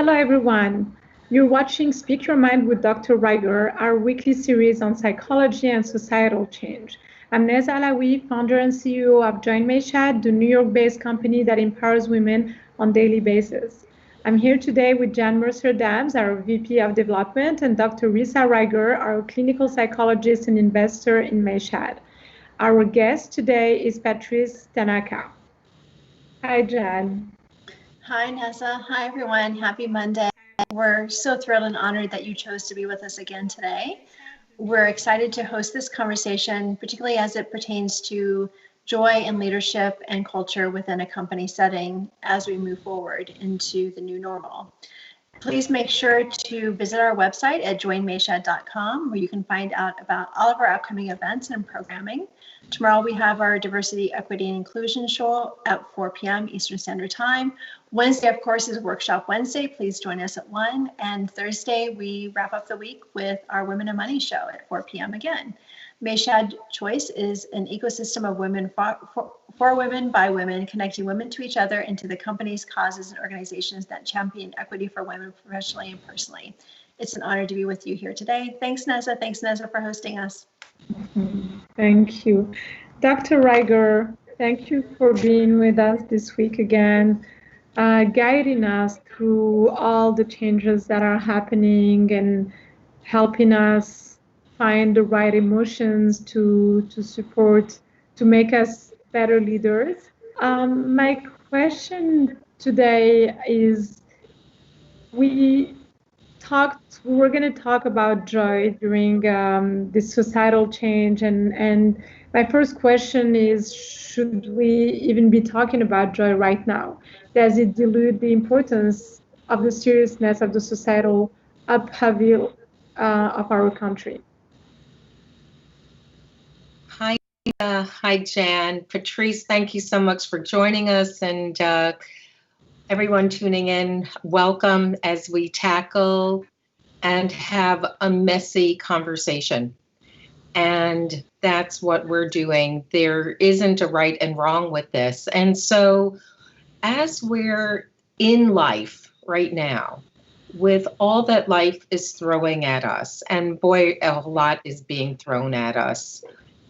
Hello, everyone. You're watching Speak Your Mind with Dr. Ryger, our weekly series on psychology and societal change. I'm Neza Alawi, founder and CEO of Join Mayshad, the New York-based company that empowers women on a daily basis. I'm here today with Jan Mercer-Dams, our VP of Development, and Dr. Risa Ryger, our clinical psychologist and investor in Mayshad. Our guest today is Patrice Tanaka. Hi, Jan. Hi, Nessa. Hi, everyone. Happy Monday. We're so thrilled and honored that you chose to be with us again today. We're excited to host this conversation, particularly as it pertains to joy and leadership and culture within a company setting as we move forward into the new normal. Please make sure to visit our website at joinmayshad.com, where you can find out about all of our upcoming events and programming. Tomorrow we have our Diversity, Equity, and Inclusion show at 4 p.m. Eastern Standard Time. Wednesday, of course, is Workshop Wednesday. Please join us at 1. And Thursday, we wrap up the week with our Women and Money show at 4 p.m. again. Mayshad Choice is an ecosystem of women for women by women, connecting women to each other and to the companies, causes, and organizations that champion equity for women professionally and personally. It's an honor to be with you here today. Thanks, Neza. Thanks, Neza, for hosting us. Thank you. Dr. Ryger, thank you for being with us this week again, guiding us through all the changes that are happening and helping us find the right emotions to support, to make us better leaders. My question today is, we were going to talk about joy during this societal change, and my first question is, should we even be talking about joy right now? Does it dilute the importance of the seriousness of the societal upheaval of our country? Hi, Jan. Patrice, thank you so much for joining us, and everyone tuning in, welcome as we tackle and have a messy conversation. And that's what we're doing. There isn't a right and wrong with this. And so as we're in life right now, with all that life is throwing at us, and boy, a lot is being thrown at us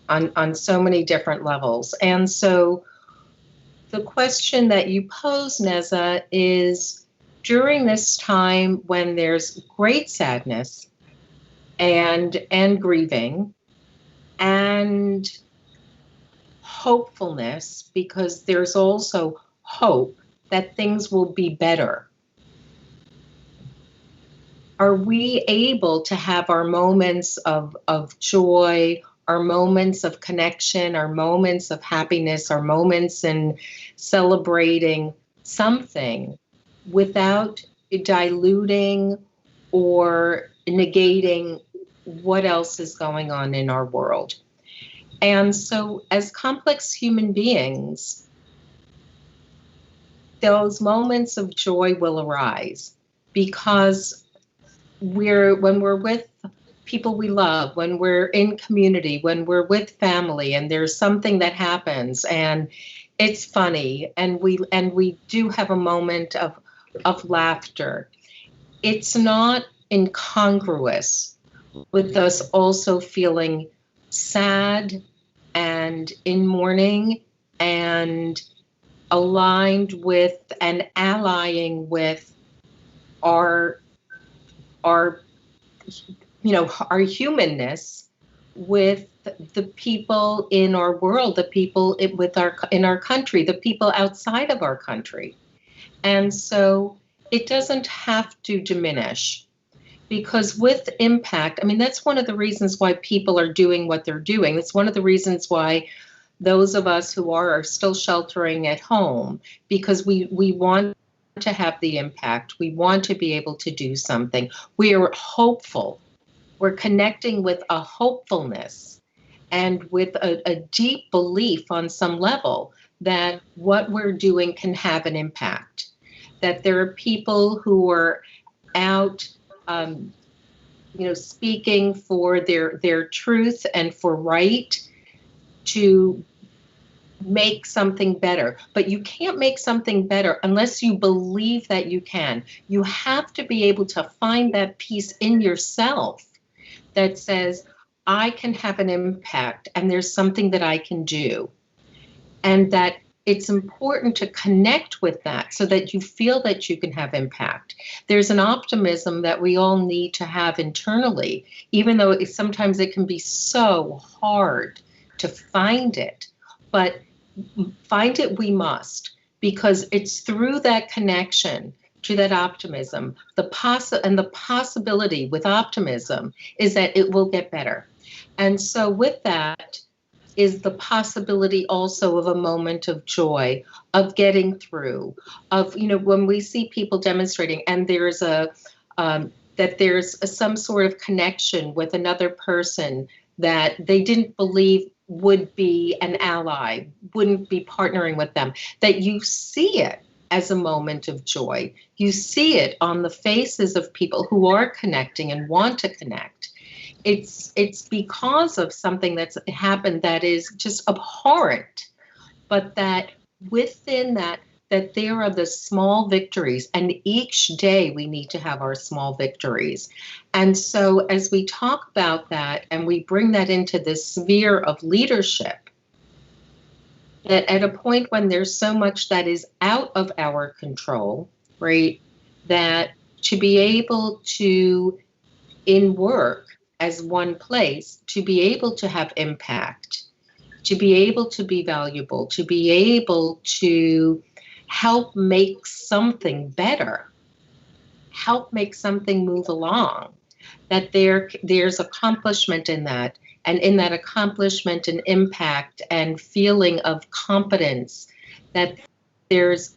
on so many different levels. And so the question that you pose, Neza, is during this time when there's great sadness and grieving and hopefulness, because there's also hope that things will be better. Are we able to have our moments of joy, our moments of connection, our moments of happiness, our moments in celebrating something without diluting or negating what else is going on in our world? And so as complex human beings, those moments of joy will arise because when we're with people we love, when we're in community, when we're with family, and there's something that happens and it's funny, and we do have a moment of laughter, it's not incongruous with us also feeling sad and in mourning and aligned with and allying with our humanness with the people in our world, the people in our country, the people outside of our country. And so it doesn't have to diminish, because with impact, I mean, that's one of the reasons why people are doing what they're doing. It's one of the reasons why those of us who are still sheltering at home, because we want to have the impact. We want to be able to do something. We are hopeful. We're connecting with a hopefulness and with a deep belief on some level that what we're doing can have an impact, that there are people who are out speaking for their truth and for right to make something better, but you can't make something better unless you believe that you can. You have to be able to find that piece in yourself that says, I can have an impact and there's something that I can do. And that it's important to connect with that so that you feel that you can have impact. There's an optimism that we all need to have internally, even though sometimes it can be so hard to find it. But find it we must, because it's through that connection to that optimism, the possibility with optimism is that it will get better. And so with that is the possibility also of a moment of joy, of getting through, of, when we see people demonstrating and there's that there's some sort of connection with another person that they didn't believe would be an ally, wouldn't be partnering with them, that you see it as a moment of joy. You see it on the faces of people who are connecting and want to connect. It's because of something that's happened that is just abhorrent, but that within that there are the small victories, and each day we need to have our small victories. And so as we talk about that and we bring that into the sphere of leadership, that at a point when there's so much that is out of our control, right, that to be able to, in work as one place, to be able to have impact, to be able to be valuable, to be able to help make something better, help make something move along, that there's accomplishment in that, and in that accomplishment and impact and feeling of competence, that there's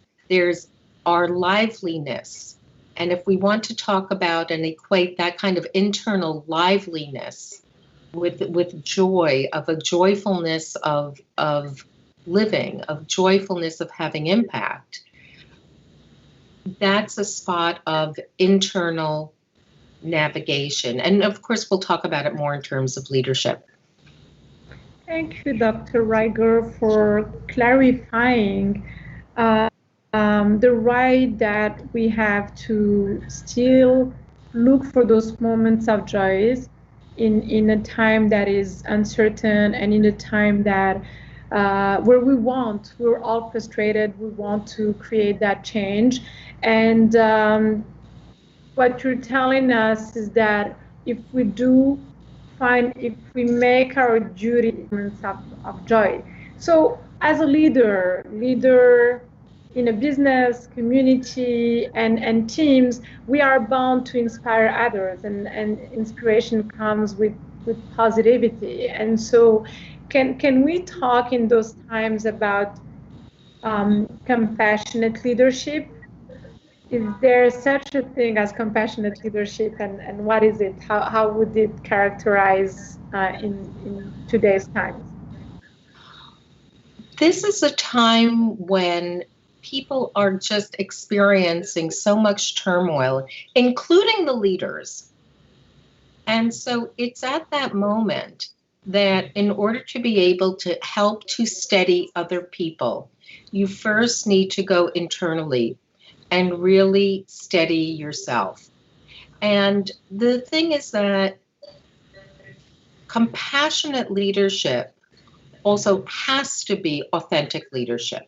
our liveliness. And if we want to talk about and equate that kind of internal liveliness with joy, of a joyfulness of living, of joyfulness of having impact, that's a spot of internal navigation. And of course, we'll talk about it more in terms of leadership. Thank you, Dr. Ryger, for clarifying the right that we have to still look for those moments of joy in a time that is uncertain, and in a time that where we're all frustrated, we want to create that change. And what you're telling us is that if we make our duty moments of joy. So as a leader in a business, community, and teams, we are bound to inspire others, and inspiration comes with positivity. And so can we talk in those times about compassionate leadership? Is there such a thing as compassionate leadership, and what is it? How would it characterize in today's times? This is a time when people are just experiencing so much turmoil, including the leaders. And so it's at that moment that in order to be able to help to steady other people, you first need to go internally and really steady yourself. And the thing is that compassionate leadership also has to be authentic leadership.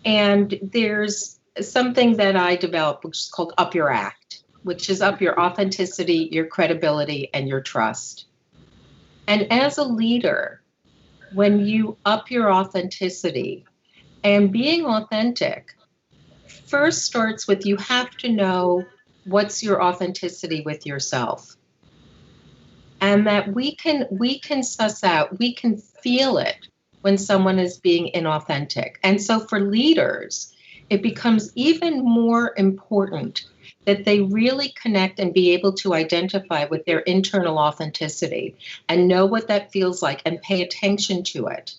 And there's something that I developed, which is called Up Your Act, which is up your authenticity, your credibility, and your trust. And as a leader, when you up your authenticity, and being authentic first starts with, you have to know what's your authenticity with yourself. And that we can suss out, we can feel it when someone is being inauthentic. And so for leaders, it becomes even more important that they really connect and be able to identify with their internal authenticity and know what that feels like and pay attention to it.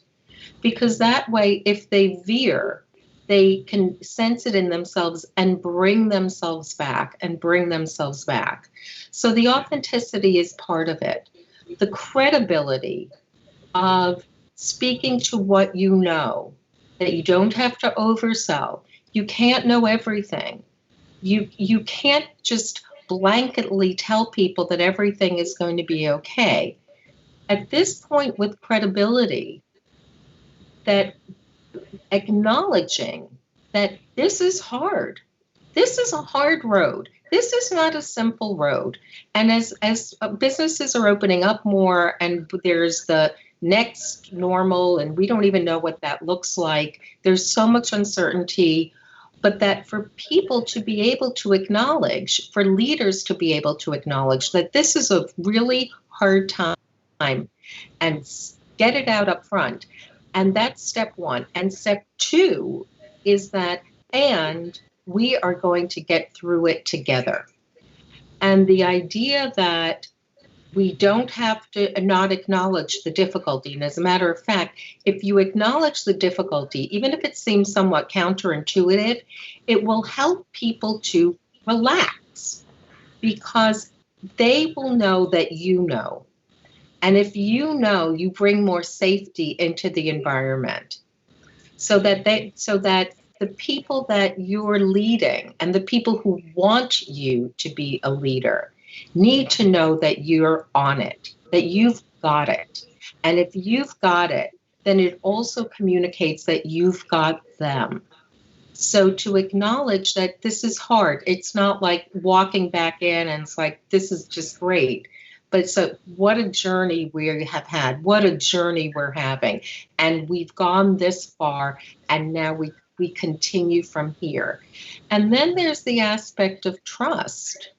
Because that way, if they veer, they can sense it in themselves and bring themselves back and bring themselves back. So the authenticity is part of it. The credibility of speaking to what you know, that you don't have to oversell. You can't know everything. You can't just blanketly tell people that everything is going to be okay. At this point with credibility, that acknowledging that this is hard. This is a hard road. This is not a simple road. And as businesses are opening up more and there's the next normal and we don't even know what that looks like, there's so much uncertainty, but that for people to be able to acknowledge, for leaders to be able to acknowledge that this is a really hard time and get it out up front. And that's step one. And step two is that, and we are going to get through it together. And the idea that we don't have to not acknowledge the difficulty. And as a matter of fact, if you acknowledge the difficulty, even if it seems somewhat counterintuitive, it will help people to relax because they will know that you know. And if you know, you bring more safety into the environment so that the people that you're leading and the people who want you to be a leader need to know that you're on it, that you've got it. And if you've got it, then it also communicates that you've got them. So to acknowledge that this is hard, it's not like walking back in and it's like, this is just great. But so what a journey we have had, what a journey we're having. And we've gone this far and now we continue from here. And then there's the aspect of trust.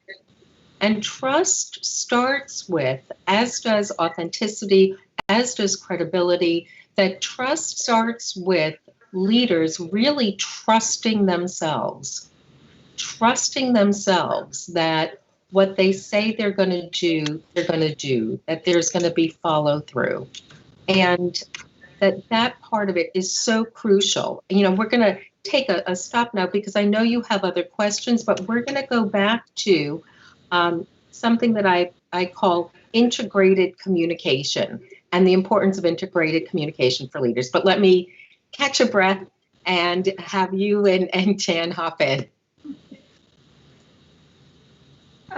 And trust starts with, as does authenticity, as does credibility, that trust starts with leaders really trusting themselves that what they say they're going to do, that there's going to be follow through. And that part of it is so crucial. You know, we're going to take a stop now because I know you have other questions, but we're going to go back to something that I call integrated communication and the importance of integrated communication for leaders. But let me catch a breath and have you and Jan hop in.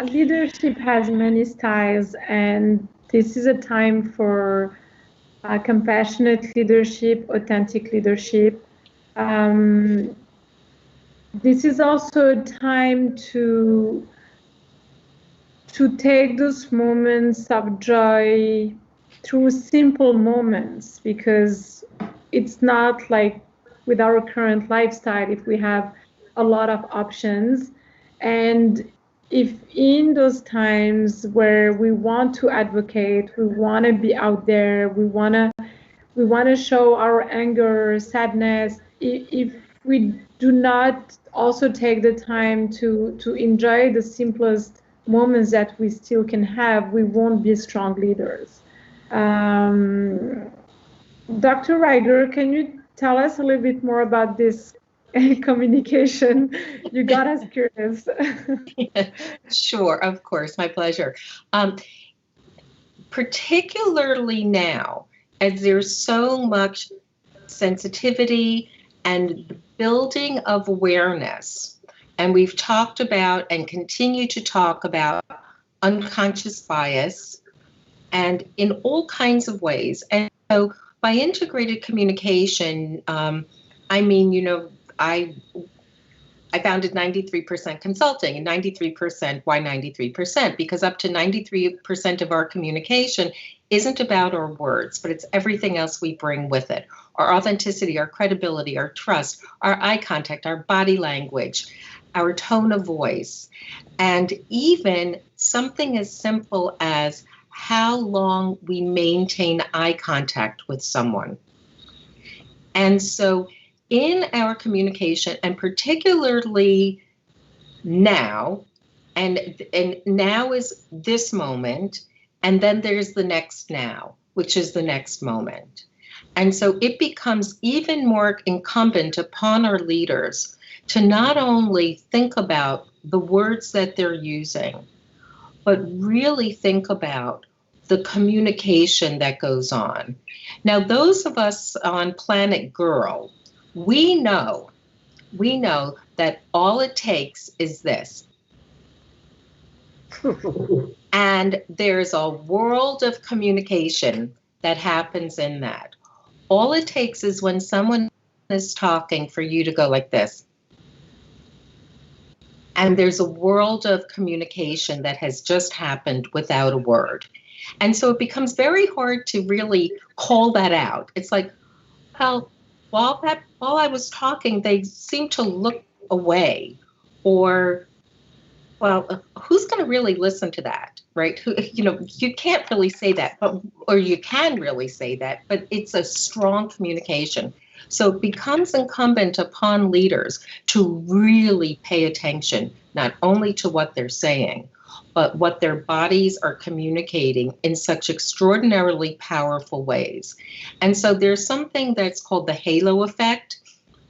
Leadership has many styles, and this is a time for compassionate leadership, authentic leadership. This is also a time to take those moments of joy through simple moments, because it's not like with our current lifestyle, if we have a lot of options. And if in those times where we want to advocate, we want to be out there, we want to show our anger, sadness, if we do not also take the time to enjoy the simplest moments that we still can have, we won't be strong leaders. Dr. Ryger, can you tell us a little bit more about this communication? You got us curious. Sure, of course, my pleasure. Particularly now, as there's so much sensitivity and the building of awareness, and we've talked about and continue to talk about unconscious bias and in all kinds of ways. And so by integrated communication, I mean, you know, I founded 93% Consulting, and 93%, why 93%? Because up to 93% of our communication isn't about our words, but it's everything else we bring with it. Our authenticity, our credibility, our trust, our eye contact, our body language, our tone of voice, and even something as simple as how long we maintain eye contact with someone. And so in our communication, and particularly now, and now is this moment, and then there's the next now, which is the next moment. And so it becomes even more incumbent upon our leaders to not only think about the words that they're using, but really think about the communication that goes on. Now, those of us on Planet Girl, we know that all it takes is this. And there's a world of communication that happens in that. All it takes is when someone is talking for you to go like this. And there's a world of communication that has just happened without a word. And so it becomes very hard to really call that out. It's like, well, while I was talking, they seemed to look away, or, well, who's going to really listen to that, right? You can't really say that, or you can really say that, but it's a strong communication. So it becomes incumbent upon leaders to really pay attention, not only to what they're saying, but what their bodies are communicating in such extraordinarily powerful ways. And so there's something that's called the halo effect.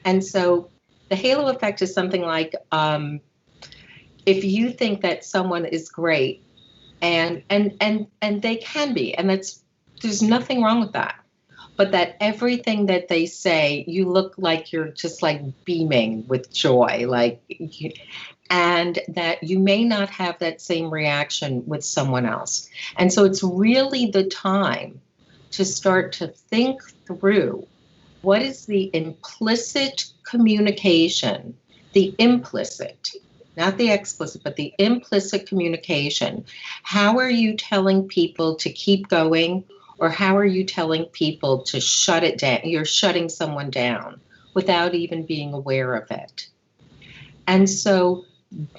And so the halo effect is something like, if you think that someone is great, and they can be, and there's nothing wrong with that, but that everything that they say, you look like you're just like beaming with joy, and that you may not have that same reaction with someone else. And so it's really the time to start to think through what is the implicit communication, the implicit, not the explicit, but the implicit communication. How are you telling people to keep going, or how are you telling people to shut it down? You're shutting someone down without even being aware of it. And so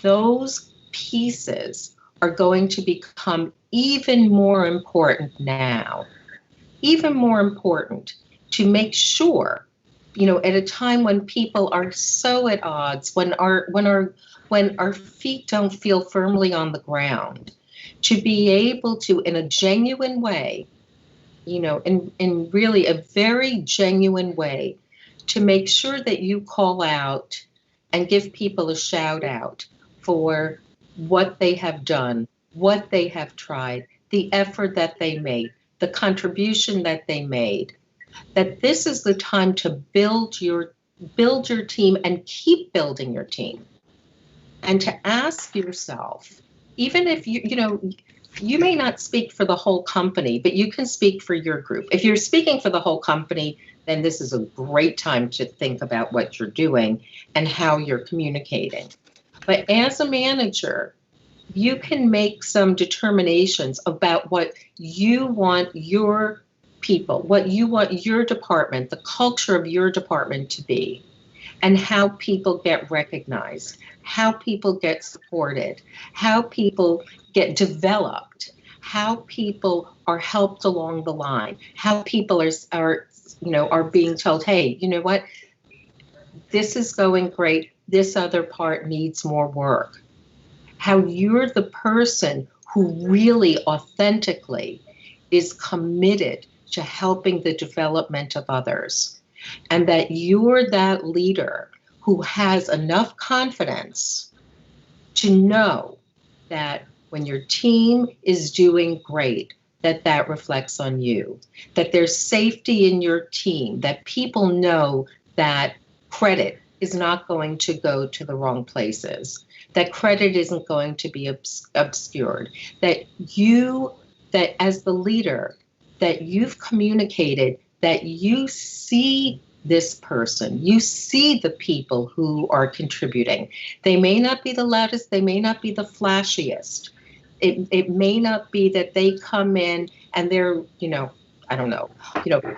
those pieces are going to become even more important now, even more important to make sure, at a time when people are so at odds, when our feet don't feel firmly on the ground, to be able to, in a genuine way, in really a very genuine way, to make sure that you call out and give people a shout out for what they have done, what they have tried, the effort that they made, the contribution that they made, that this is the time to build your team and keep building your team. And to ask yourself, even if you may not speak for the whole company, but you can speak for your group. If you're speaking for the whole company, then this is a great time to think about what you're doing and how you're communicating. But as a manager, you can make some determinations about what you want your people, what you want your department, the culture of your department to be, and how people get recognized, how people get supported, how people get developed, how people are helped along the line, how people are being told, hey, you know what, this is going great, this other part needs more work. How you're the person who really authentically is committed to helping the development of others, and that you're that leader who has enough confidence to know that when your team is doing great, that reflects on you, that there's safety in your team, that people know that credit is not going to go to the wrong places, that credit isn't going to be obscured, that as the leader, that you've communicated, that you see this person, you see the people who are contributing. They may not be the loudest, they may not be the flashiest. It may not be that they come in and they're,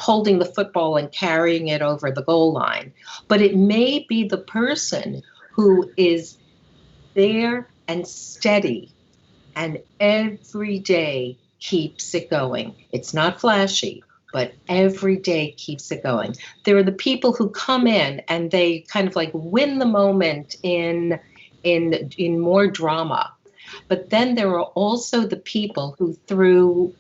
holding the football and carrying it over the goal line. But it may be the person who is there and steady and every day keeps it going. It's not flashy, but every day keeps it going. There are the people who come in and they kind of like win the moment in more drama. But then there are also the people who, through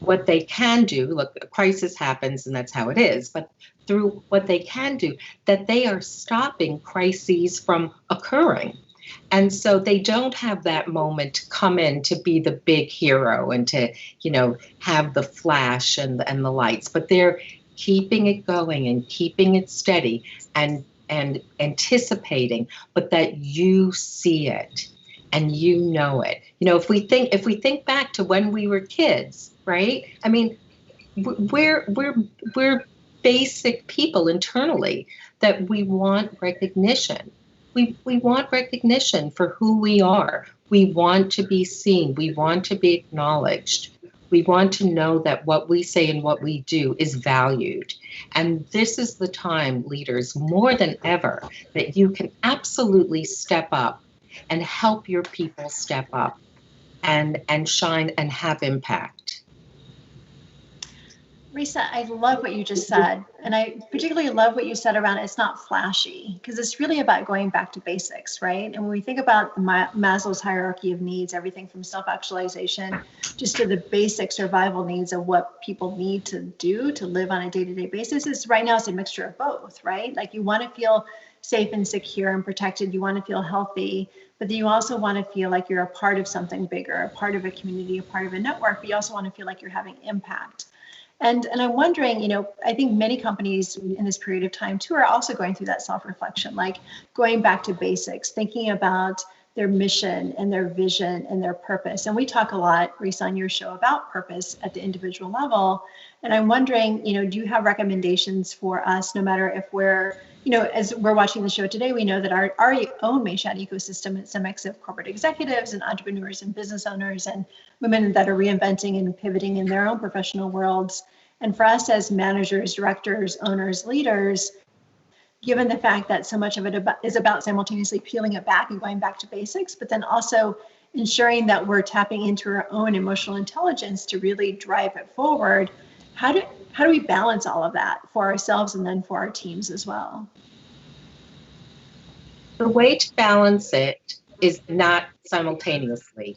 what they can do, look, a crisis happens and that's how it is, but through what they can do, that they are stopping crises from occurring. And so they don't have that moment to come in to be the big hero and to, have the flash and the lights, but they're keeping it going and keeping it steady and anticipating, but that you see it and you know it. If we think back to when we were kids, right? I mean, we're basic people internally that we want recognition. We want recognition for who we are. We want to be seen. We want to be acknowledged. We want to know that what we say and what we do is valued. And this is the time, leaders, more than ever, that you can absolutely step up and help your people step up and shine and have impact. Risa, I love what you just said. And I particularly love what you said around it's not flashy, because it's really about going back to basics, right? And when we think about Maslow's hierarchy of needs, everything from self-actualization just to the basic survival needs of what people need to do to live on a day-to-day basis, is right now it's a mixture of both, right? Like you want to feel safe and secure and protected. You want to feel healthy, but then you also want to feel like you're a part of something bigger, a part of a community, a part of a network, but you also want to feel like you're having impact. And I'm wondering, I think many companies in this period of time too are also going through that self-reflection, like going back to basics, thinking about their mission and their vision and their purpose. And we talk a lot, Risa, on your show about purpose at the individual level. And I'm wondering, do you have recommendations for us, no matter if we're, as we're watching the show today, we know that our own Mayshad ecosystem, it's a mix of corporate executives and entrepreneurs and business owners and women that are reinventing and pivoting in their own professional worlds. And for us as managers, directors, owners, leaders, given the fact that so much of it is about simultaneously peeling it back and going back to basics, but then also ensuring that we're tapping into our own emotional intelligence to really drive it forward, how do we balance all of that for ourselves and then for our teams as well? The way to balance it is not simultaneously.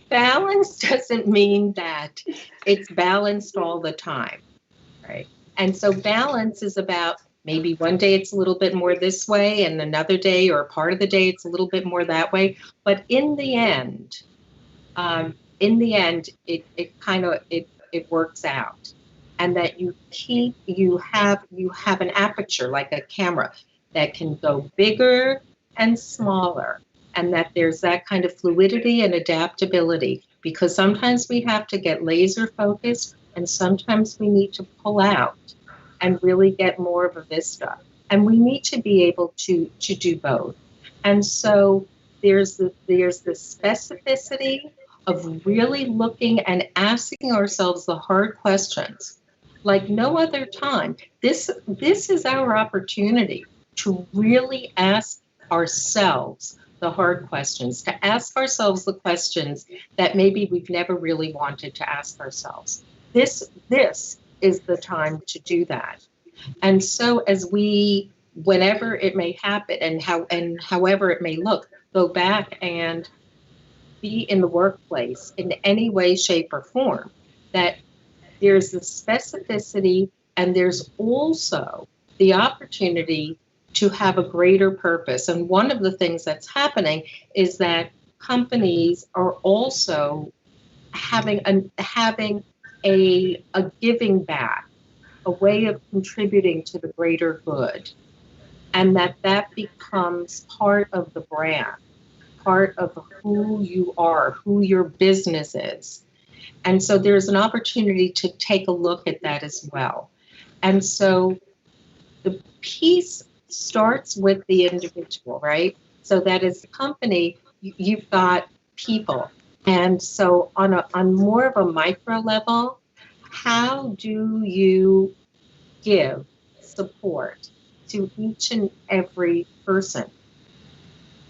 Balance doesn't mean that it's balanced all the time, right? And so balance is about maybe one day it's a little bit more this way and another day or a part of the day it's a little bit more that way. But in the end, it works out, and that you have an aperture like a camera that can go bigger and smaller, and that there's that kind of fluidity and adaptability, because sometimes we have to get laser focused and sometimes we need to pull out and really get more of a vista, and we need to be able to do both. And so there's the specificity of really looking and asking ourselves the hard questions like no other time. This is our opportunity to really ask ourselves the hard questions, to ask ourselves the questions that maybe we've never really wanted to ask ourselves. This is the time to do that. And so as we, whenever it may happen and however it may look, go back and be in the workplace in any way, shape, or form, that there's the specificity and there's also the opportunity to have a greater purpose. And one of the things that's happening is that companies are also having a giving back, a way of contributing to the greater good, and that becomes part of the brand, part of who you are, who your business is. And so there's an opportunity to take a look at that as well. And so the piece starts with the individual, right? So that as a company, you've got people. And so on more of a micro level, how do you give support to each and every person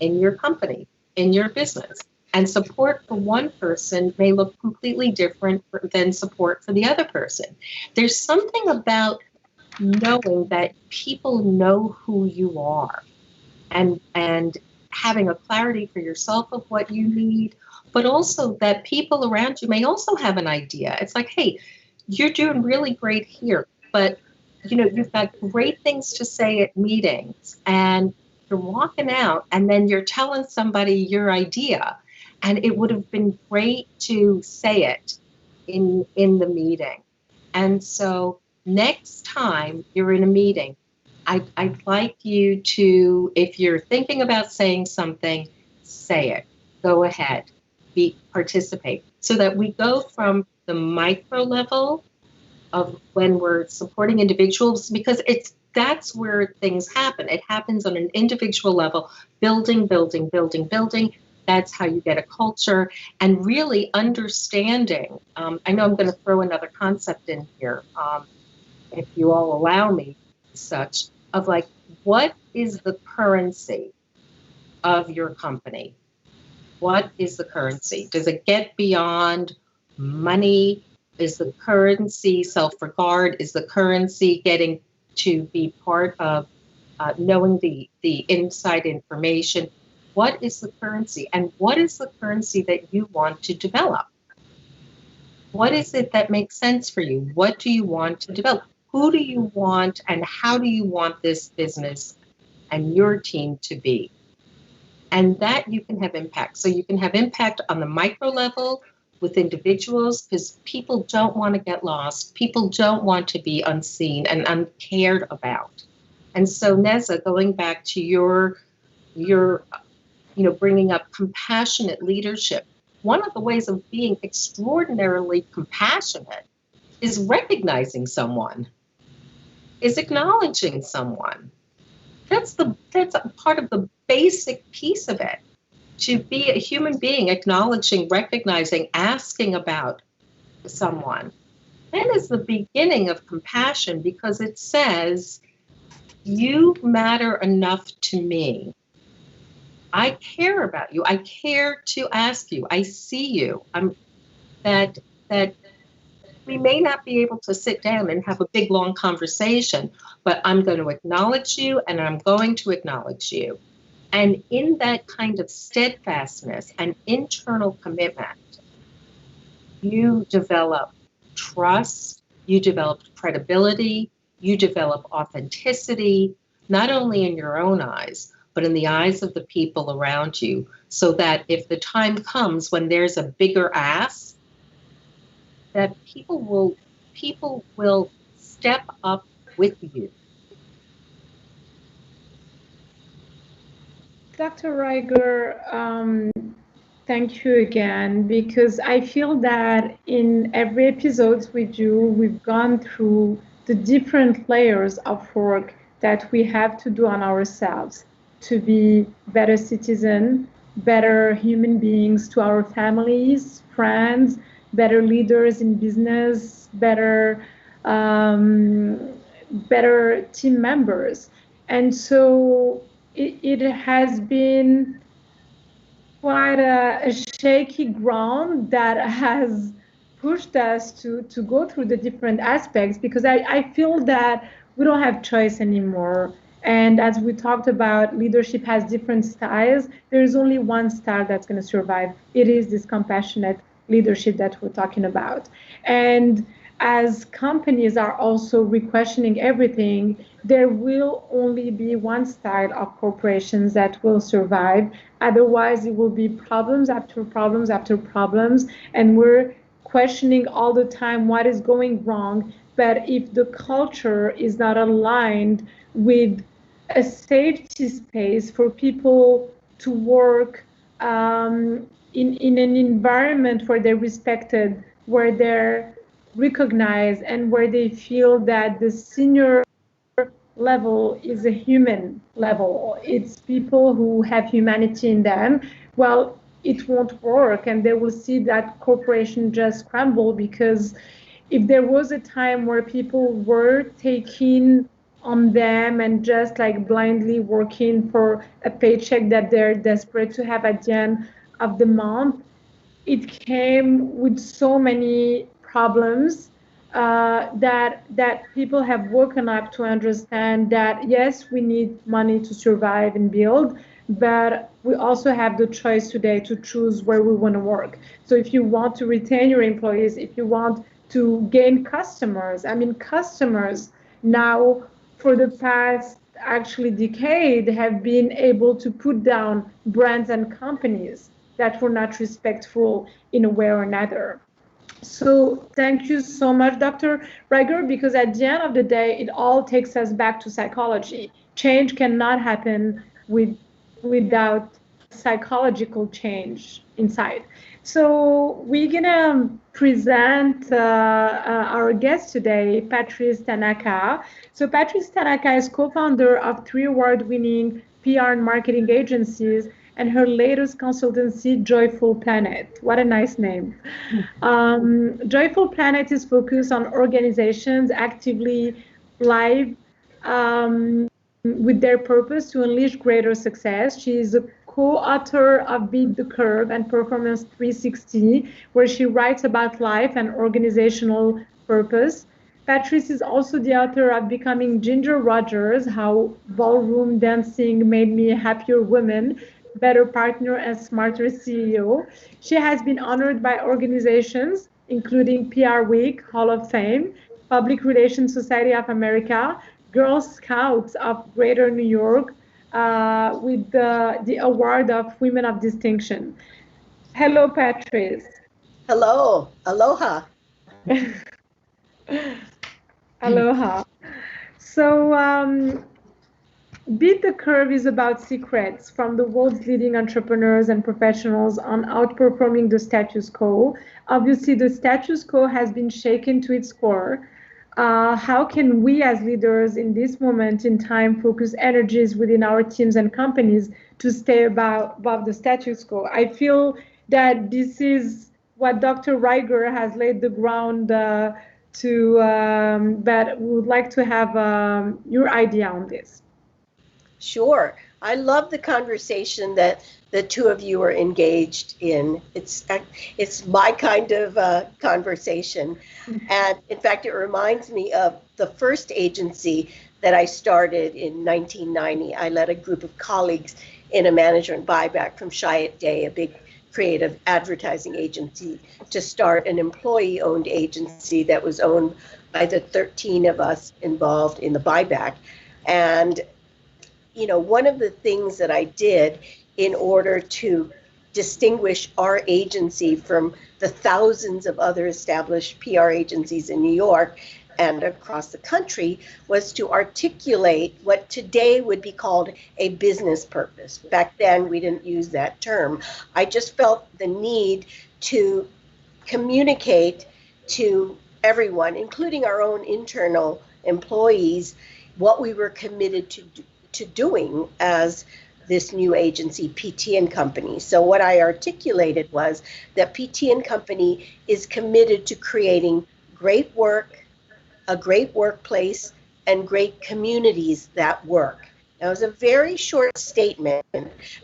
in your company, in your business? And support for one person may look completely different than support for the other person. There's something about knowing that people know who you are, and having a clarity for yourself of what you need, but also that people around you may also have an idea. It's like, hey, you're doing really great here, but you've got great things to say at meetings, and you're walking out and then you're telling somebody your idea. And it would have been great to say it in the meeting. And so next time you're in a meeting, I'd like you to, if you're thinking about saying something, say it. Go ahead, participate, so that we go from the micro level of when we're supporting individuals, because that's where things happen. It happens on an individual level, building, building, building, building. That's how you get a culture, and really understanding. I know I'm going to throw another concept in here, if you all allow me, such of like, what is the currency of your company? What is the currency? Does it get beyond money? Is the currency self-regard? Is the currency getting to be part of knowing the inside information? What is the currency? And what is the currency that you want to develop? What is it that makes sense for you? What do you want to develop? Who do you want, and how do you want this business and your team to be? And that you can have impact. So you can have impact on the micro level with individuals, because people don't want to get lost. People don't want to be unseen and uncared about. And so, Neza, going back to your bringing up compassionate leadership, one of the ways of being extraordinarily compassionate is recognizing someone, is acknowledging someone. That's a part of the basic piece of it. To be a human being, acknowledging, recognizing, asking about someone. That is the beginning of compassion, because it says, you matter enough to me. I care about you. I care to ask you. I see you. That we may not be able to sit down and have a big, long conversation, but I'm going to acknowledge you, and I'm going to acknowledge you. And in that kind of steadfastness and internal commitment, you develop trust, you develop credibility, you develop authenticity, not only in your own eyes, but in the eyes of the people around you, so that if the time comes when there's a bigger ask, that people will step up with you. Dr. Ryger, thank you again, because I feel that in every episode we do, we've gone through the different layers of work that we have to do on ourselves to be better citizens, better human beings to our families, friends, better leaders in business, better team members. And so it has been quite a shaky ground that has pushed us to go through the different aspects, because I feel that we don't have choice anymore. And as we talked about, leadership has different styles. There's only one style that's going to survive. It is this compassionate leadership that we're talking about. And as companies are also re-questioning everything, there will only be one style of corporations that will survive. Otherwise, it will be problems after problems after problems, and we're questioning all the time what is going wrong. But if the culture is not aligned with a safety space for people to work in an environment where they're respected, where they're recognized, and where they feel that the senior level is a human level, it's people who have humanity in them, well, it won't work, and they will see that corporation just crumble. Because if there was a time where people were taking on them and just like blindly working for a paycheck that they're desperate to have at the end of the month, it came with so many problems that people have woken up to understand that yes, we need money to survive and build, but we also have the choice today to choose where we want to work. So if you want to retain your employees, if you want to gain customers, I mean, customers now for the past actually decade have been able to put down brands and companies that were not respectful in a way or another. So thank you so much, Dr. Ryger, because at the end of the day, it all takes us back to psychology. Change cannot happen without a psychological change inside. So we're gonna present our guest today, Patrice Tanaka. So Patrice Tanaka is co-founder of 3 award-winning PR and marketing agencies and her latest consultancy, Joyful Planet. What a nice name. Joyful Planet is focused on organizations actively live with their purpose to unleash greater success. She is a co-author of Beat the Curve and Performance 360, where she writes about life and organizational purpose. Patrice is also the author of Becoming Ginger Rogers, How Ballroom Dancing Made Me a Happier Woman, Better Partner, and Smarter CEO. She has been honored by organizations including PRWeek, Hall of Fame, Public Relations Society of America, Girl Scouts of Greater New York, with the award of Women of Distinction. Hello, Patrice. Hello, aloha. Aloha. So, Beat the Curve is about secrets from the world's leading entrepreneurs and professionals on outperforming the status quo. Obviously, the status quo has been shaken to its core. How can we as leaders in this moment in time focus energies within our teams and companies to stay above the status quo? I feel that this is what Dr. Ryger has laid the ground but we would like to have your idea on this. Sure. I love the conversation that the two of you are engaged in. It's my kind of conversation. And in fact, it reminds me of the first agency that I started in 1990. I led a group of colleagues in a management buyback from Chiat Day, a big creative advertising agency, to start an employee-owned agency that was owned by the 13 of us involved in the buyback. And you know, one of the things that I did in order to distinguish our agency from the thousands of other established PR agencies in New York and across the country was to articulate what today would be called a business purpose. Back then, we didn't use that term. I just felt the need to communicate to everyone, including our own internal employees, what we were committed to doing as this new agency, PT and Company. So what I articulated was that PT and Company is committed to creating great work, a great workplace, and great communities that work. Now, it was a very short statement,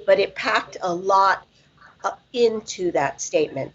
but it packed a lot into that statement.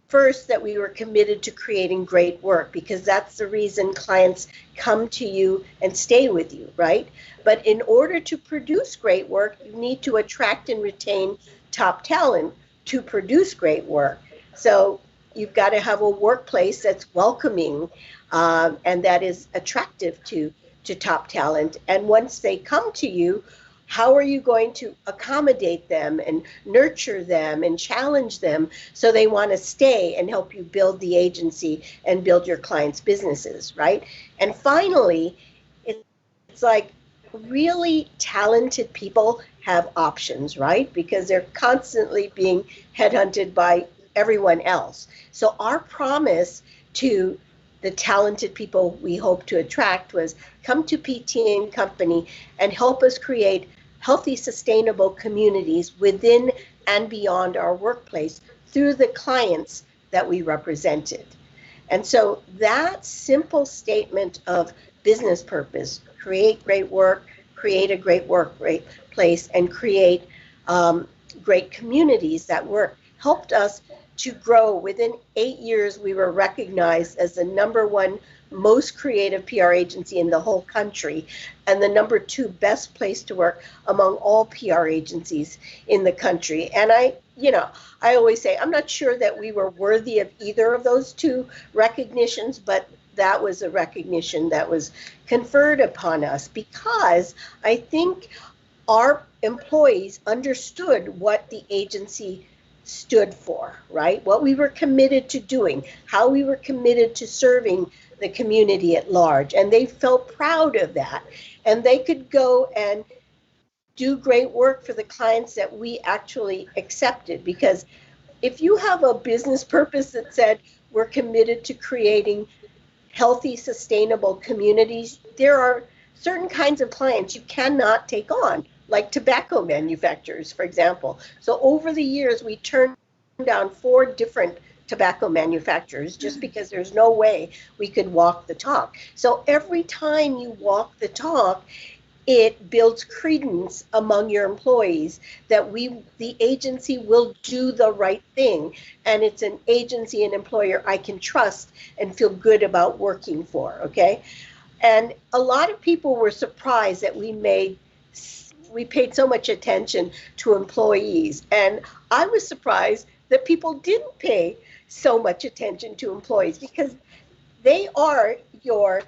First, that we were committed to creating great work, because that's the reason clients come to you and stay with you, right? But in order to produce great work, you need to attract and retain top talent to produce great work. So you've got to have a workplace that's welcoming and that is attractive to top talent. And once they come to you, how are you going to accommodate them and nurture them and challenge them so they want to stay and help you build the agency and build your clients' businesses, right? And finally, it's like really talented people have options, right? Because they're constantly being headhunted by everyone else. So our promise to the talented people we hope to attract was come to PT and Company and help us create healthy, sustainable communities within and beyond our workplace through the clients that we represented. And so that simple statement of business purpose, create great work, create a great workplace, and create great communities that work, helped us to grow. Within 8 years, we were recognized as the #1 most creative PR agency in the whole country and the #2 best place to work among all PR agencies in the country. And I always say, I'm not sure that we were worthy of either of those two recognitions, but that was a recognition that was conferred upon us, because I think our employees understood what the agency stood for, right? What we were committed to doing, how we were committed to serving the community at large. And they felt proud of that. And they could go and do great work for the clients that we actually accepted. Because if you have a business purpose that said, we're committed to creating healthy, sustainable communities, there are certain kinds of clients you cannot take on, like tobacco manufacturers, for example. So over the years, we turned down 4 different tobacco manufacturers just because there's no way we could walk the talk. So every time you walk the talk, it builds credence among your employees that the agency will do the right thing. And it's an agency, an employer I can trust and feel good about working for, okay? And a lot of people were surprised that we paid so much attention to employees. And I was surprised that people didn't pay so much attention to employees, because they are your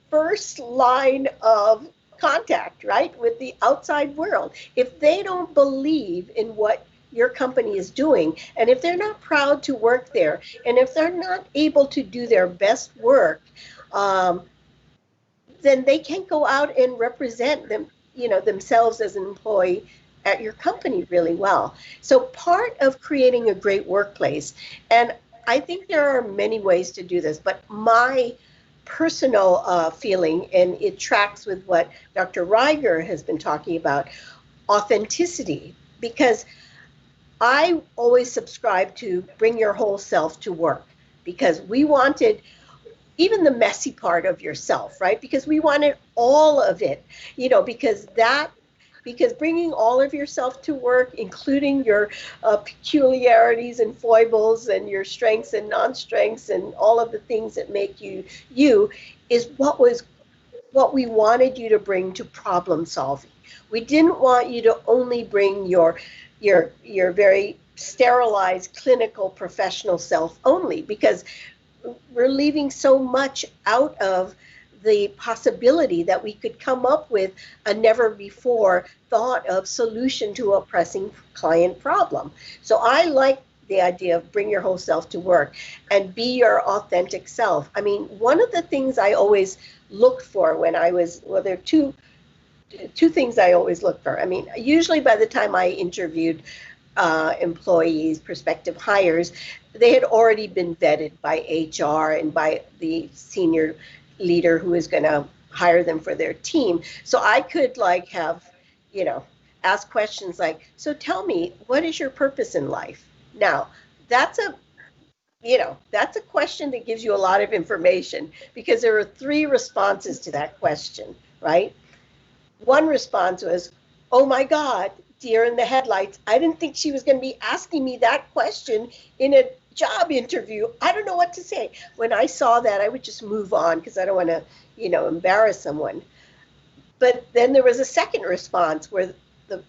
first line of contact, right, with the outside world. If they don't believe in what your company is doing, and if they're not proud to work there, and if they're not able to do their best work, then they can't go out and represent themselves as an employee at your company really well. So part of creating a great workplace, and I think there are many ways to do this, but my personal feeling, and it tracks with what Dr. Ryger has been talking about, authenticity, because I always subscribe to bring your whole self to work, because we wanted even the messy part of yourself, right? Because we wanted all of it, because bringing all of yourself to work, including your peculiarities and foibles and your strengths and non-strengths and all of the things that make you you, is what we wanted you to bring to problem solving. We didn't want you to only bring your very sterilized clinical professional self only, because we're leaving so much out of the possibility that we could come up with a never before thought of solution to a pressing client problem. So I like the idea of bring your whole self to work and be your authentic self. I mean, one of the things I always looked for when I was, there are two things I always look for. I mean, usually by the time I interviewed employees, prospective hires, they had already been vetted by HR and by the senior leader who is going to hire them for their team. So I could have, ask questions like, so tell me, what is your purpose in life? Now, that's a question that gives you a lot of information, because there are 3 responses to that question, right? One response was, oh my God, deer in the headlights. I didn't think she was going to be asking me that question in a job interview. I don't know what to say. When I saw that, I would just move on, because I don't want to, embarrass someone. But then there was a second response where the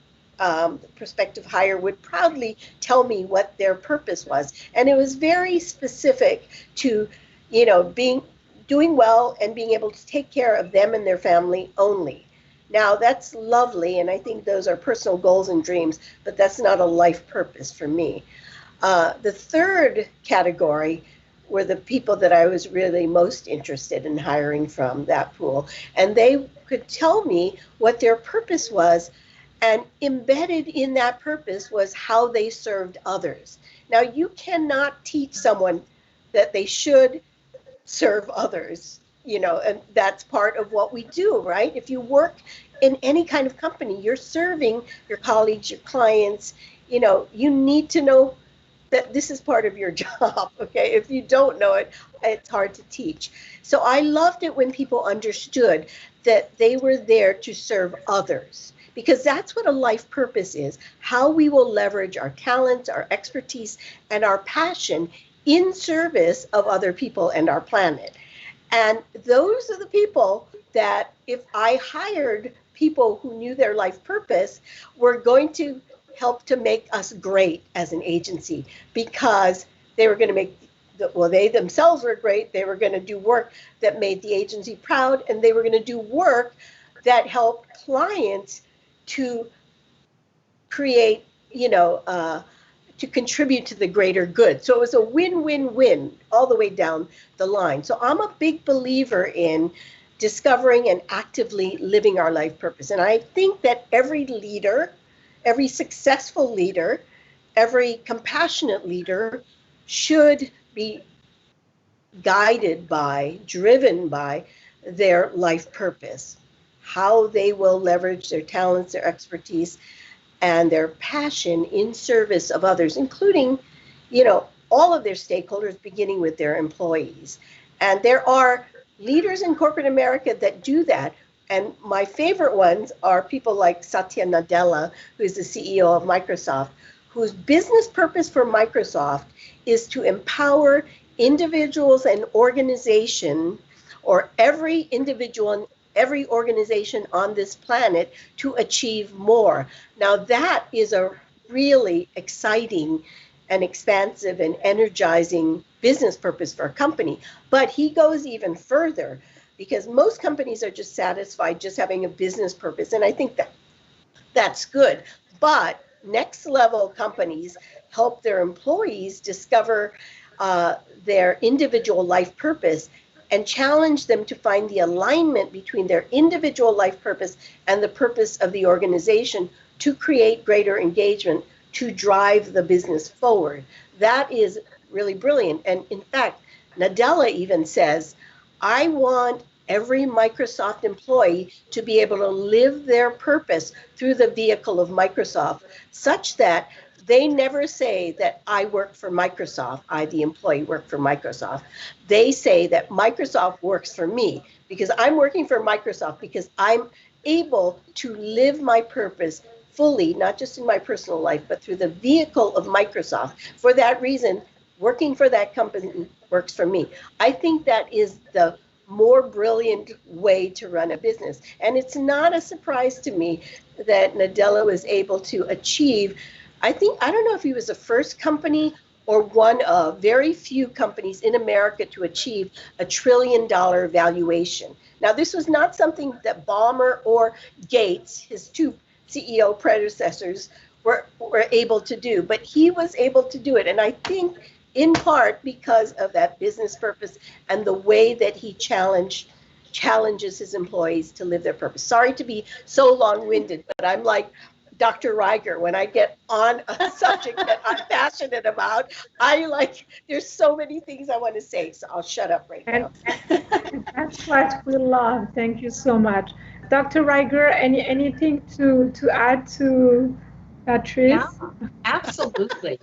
prospective hire would proudly tell me what their purpose was. And it was very specific to, doing well and being able to take care of them and their family only. Now, that's lovely, and I think those are personal goals and dreams, but that's not a life purpose for me. The third category were the people that I was really most interested in hiring from that pool, and they could tell me what their purpose was, and embedded in that purpose was how they served others. Now, you cannot teach someone that they should serve others, and that's part of what we do, right? If you work in any kind of company, you're serving your colleagues, your clients, you need to know that this is part of your job, okay? If you don't know it, it's hard to teach. So I loved it when people understood that they were there to serve others, because that's what a life purpose is, how we will leverage our talents, our expertise, and our passion in service of other people and our planet. And those are the people that, if I hired people who knew their life purpose, were going to help to make us great as an agency, because they were going to make they themselves were great. They were going to do work that made the agency proud, and they were going to do work that helped clients to create, to contribute to the greater good. So it was a win-win-win all the way down the line. So I'm a big believer in discovering and actively living our life purpose. And I think that every leader, every successful leader, every compassionate leader should be guided by, driven by their life purpose, how they will leverage their talents, their expertise, and their passion in service of others, including, all of their stakeholders, beginning with their employees. And there are leaders in corporate America that do that. And my favorite ones are people like Satya Nadella, who's the CEO of Microsoft, whose business purpose for Microsoft is to empower individuals and organization, or every individual and every organization on this planet, to achieve more. Now that is a really exciting and expansive and energizing business purpose for a company. But he goes even further, because most companies are just satisfied just having a business purpose. And I think that that's good. But next level companies help their employees discover their individual life purpose and challenge them to find the alignment between their individual life purpose and the purpose of the organization to create greater engagement, to drive the business forward. That is really brilliant. And in fact, Nadella even says, I want every Microsoft employee to be able to live their purpose through the vehicle of Microsoft, such that they never say that I work for Microsoft, I, the employee, work for Microsoft. They say that Microsoft works for me, because I'm working for Microsoft, because I'm able to live my purpose fully, not just in my personal life, but through the vehicle of Microsoft. For that reason, working for that company works for me. I think that is the more brilliant way to run a business. And it's not a surprise to me that Nadella was able to achieve, I don't know if he was the first company or one of very few companies in America to achieve $1 trillion valuation. Now, this was not something that Ballmer or Gates, his two CEO predecessors, were able to do, but he was able to do it. And I think in part because of that business purpose and the way that he challenges his employees to live their purpose. Sorry to be so long-winded, but I'm like Dr. Ryger. When I get on a subject that I'm passionate about, there's so many things I want to say, so I'll shut up right now. And that's what we love. Thank you so much. Dr. Ryger, anything to add to Patrice? Yeah, absolutely.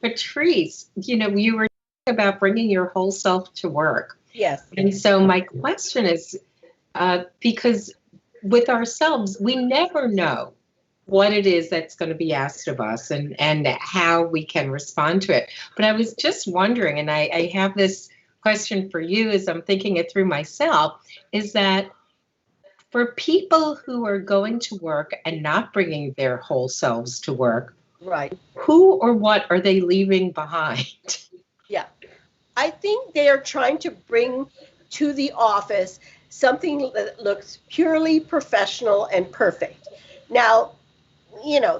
Patrice, you were talking about bringing your whole self to work. Yes. And so my question is, because with ourselves, we never know what it is that's going to be asked of us and how we can respond to it. But I was just wondering, and I have this question for you as I'm thinking it through myself, is that for people who are going to work and not bringing their whole selves to work, right, who or what are they leaving behind? Yeah, I think they are trying to bring to the office something that looks purely professional and perfect. Now,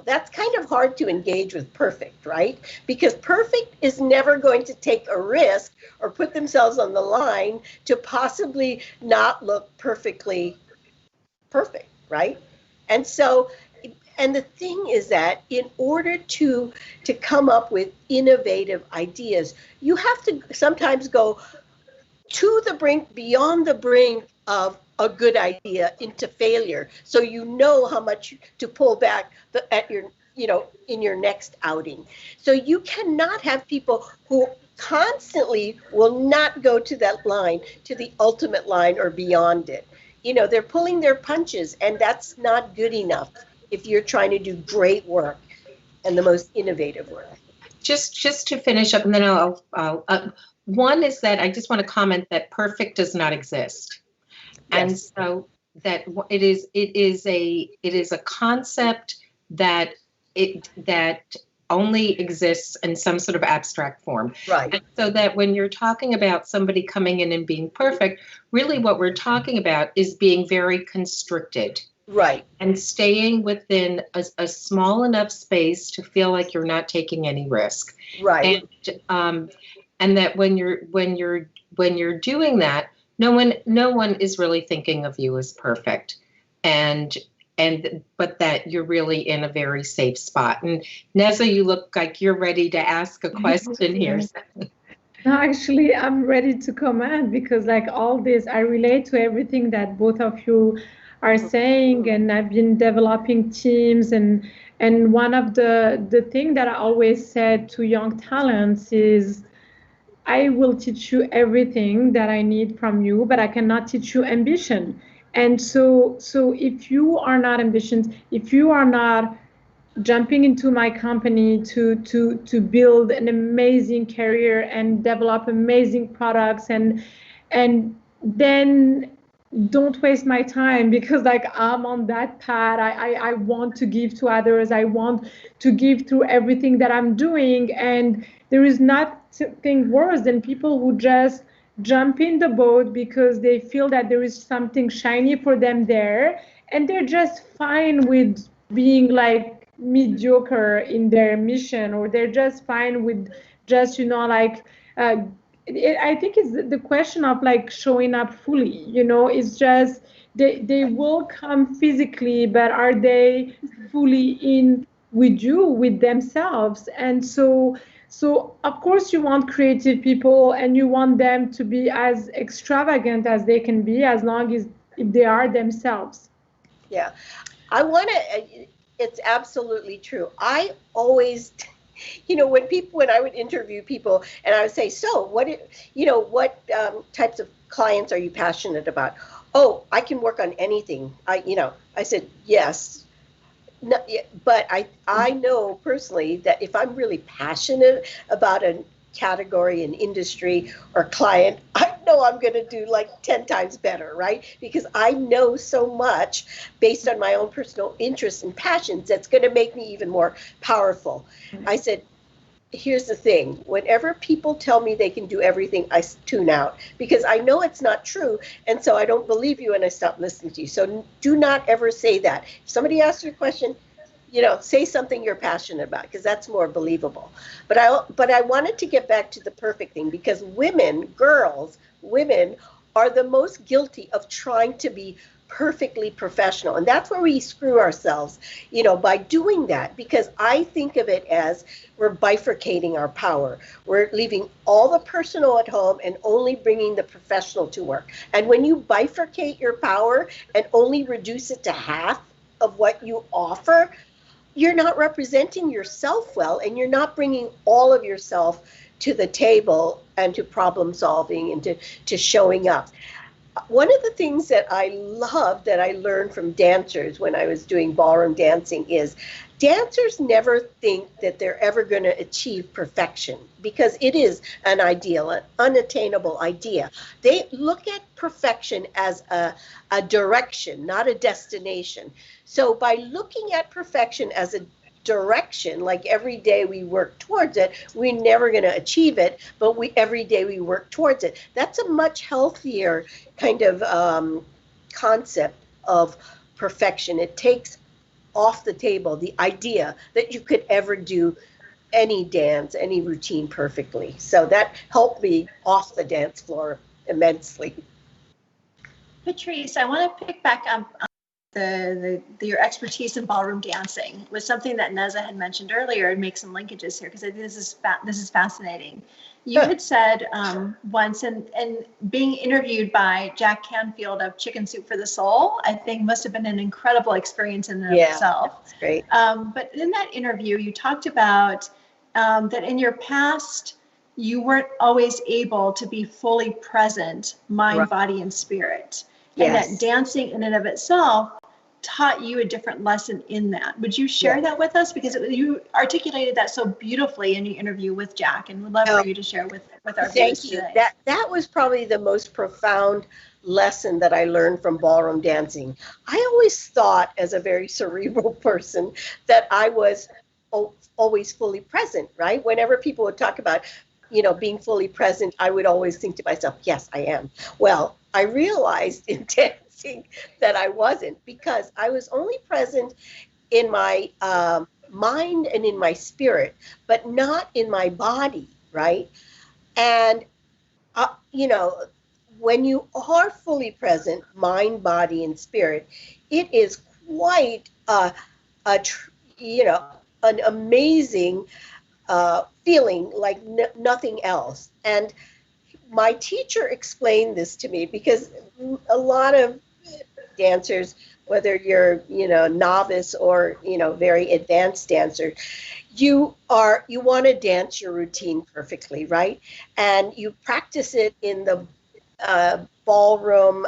that's kind of hard to engage with perfect, right? Because perfect is never going to take a risk or put themselves on the line to possibly not look perfectly perfect, right? And so, and the thing is that in order to come up with innovative ideas, you have to sometimes go to the brink, beyond the brink of a good idea into failure. So you know how much to pull back at your, in your next outing. So you cannot have people who constantly will not go to that line, to the ultimate line or beyond it. They're pulling their punches, and that's not good enough if you're trying to do great work and the most innovative work. Just to finish up, and then I'll one is that I just want to comment that perfect does not exist. Yes. And so that it is a concept that only exists in some sort of abstract form. Right. And so that when you're talking about somebody coming in and being perfect, really what we're talking about is being very constricted. Right. And staying within a small enough space to feel like you're not taking any risk. Right. And that when you're doing that, no one is really thinking of you as perfect. But that you're really in a very safe spot. And Neza, you look like you're ready to ask a question here. No, actually, I'm ready to comment because like all this, I relate to everything that both of you are saying, and I've been developing teams, and one of the thing that I always said to young talents is, I will teach you everything that I need from you, but I cannot teach you ambition. And so if you are not ambitious, if you are not jumping into my company to build an amazing career and develop amazing products, and then don't waste my time, because like I'm on that path. I want to give to others. I want to give through everything that I'm doing, and there is nothing worse than people who just jump in the boat because they feel that there is something shiny for them there, and they're just fine with being like mediocre in their mission, or they're just fine with just I think it's the question of like showing up fully. It's just they will come physically, but are they fully in with you, with themselves? And so of course you want creative people, and you want them to be as extravagant as they can be, as long as if they are themselves. Yeah, it's absolutely true. I always, when I would interview people and I would say, so what types of clients are you passionate about? Oh, I can work on anything. I said, yes. No, but I know personally that if I'm really passionate about a category, an industry, or client, I know I'm going to do like 10 times better, right? Because I know so much based on my own personal interests and passions that's going to make me even more powerful. I said, here's the thing. Whenever people tell me they can do everything, I tune out, because I know it's not true. And so I don't believe you and I stop listening to you. So do not ever say that. If somebody asks you a question, say something you're passionate about, because that's more believable. But I wanted to get back to the perfect thing, because women are the most guilty of trying to be perfectly professional. And that's where we screw ourselves, by doing that, because I think of it as we're bifurcating our power. We're leaving all the personal at home and only bringing the professional to work. And when you bifurcate your power and only reduce it to half of what you offer, you're not representing yourself well, and you're not bringing all of yourself to the table and to problem solving and to showing up. One of the things that I love that I learned from dancers when I was doing ballroom dancing is dancers never think that they're ever going to achieve perfection, because it is an ideal, an unattainable idea. They look at perfection as a direction, not a destination. So by looking at perfection as a direction, like every day we work towards it, we're never going to achieve it, but every day we work towards it. That's a much healthier kind of concept of perfection. It takes off the table the idea that you could ever do any dance, any routine perfectly. So that helped me off the dance floor immensely. Patrice, I want to pick back up your expertise in ballroom dancing was something that Neza had mentioned earlier, and make some linkages here, because I think this is fascinating. You had said once, and being interviewed by Jack Canfield of Chicken Soup for the Soul, I think must have been an incredible experience in and of itself. That's great. But in that interview, you talked about that in your past, you weren't always able to be fully present, mind, right, body, and spirit. And that dancing in and of itself taught you a different lesson in that. Would you share that with us? Because you articulated that so beautifully in your interview with Jack, and would love for you to share with our viewers today. That was probably the most profound lesson that I learned from ballroom dancing. I always thought, as a very cerebral person, that I was always fully present, right? Whenever people would talk about, being fully present, I would always think to myself, yes, I am. Well, I realized in dancing that I wasn't, because I was only present in my mind and in my spirit, but not in my body, right? And, you know, when you are fully present, mind, body, and spirit, it is quite a an amazing feeling like nothing else. And my teacher explained this to me, because a lot of dancers, whether you're novice or very advanced dancer, you want to dance your routine perfectly, right? And you practice it in the ballroom,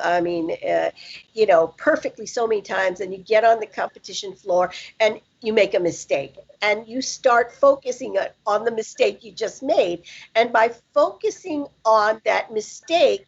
perfectly so many times, and you get on the competition floor and you make a mistake, and you start focusing on the mistake you just made. And by focusing on that mistake,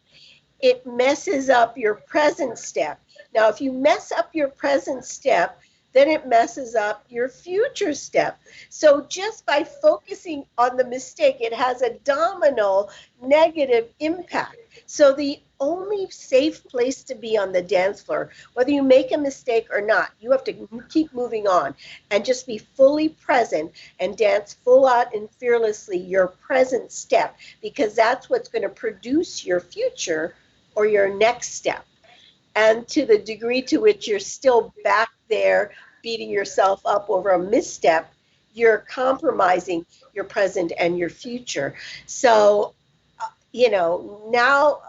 it messes up your present step. Now, if you mess up your present step, then it messes up your future step. So just by focusing on the mistake, it has a domino negative impact. So the only safe place to be on the dance floor, whether you make a mistake or not, you have to keep moving on and just be fully present and dance full out and fearlessly your present step, because that's what's going to produce your future or your next step. And to the degree to which you're still back there beating yourself up over a misstep, you're compromising your present and your future. So, now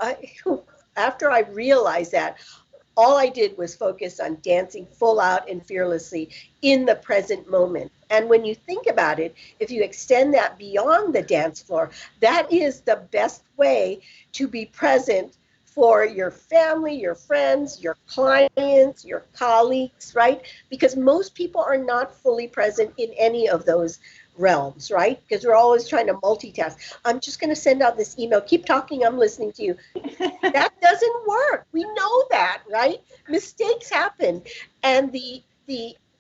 after I realized that, all I did was focus on dancing full out and fearlessly in the present moment. And when you think about it, if you extend that beyond the dance floor, that is the best way to be present for your family, your friends, your clients, your colleagues, right? Because most people are not fully present in any of those realms, right? Because we're always trying to multitask. I'm just going to send out this email. Keep talking. I'm listening to you. That doesn't work. We know that, right? Mistakes happen. And the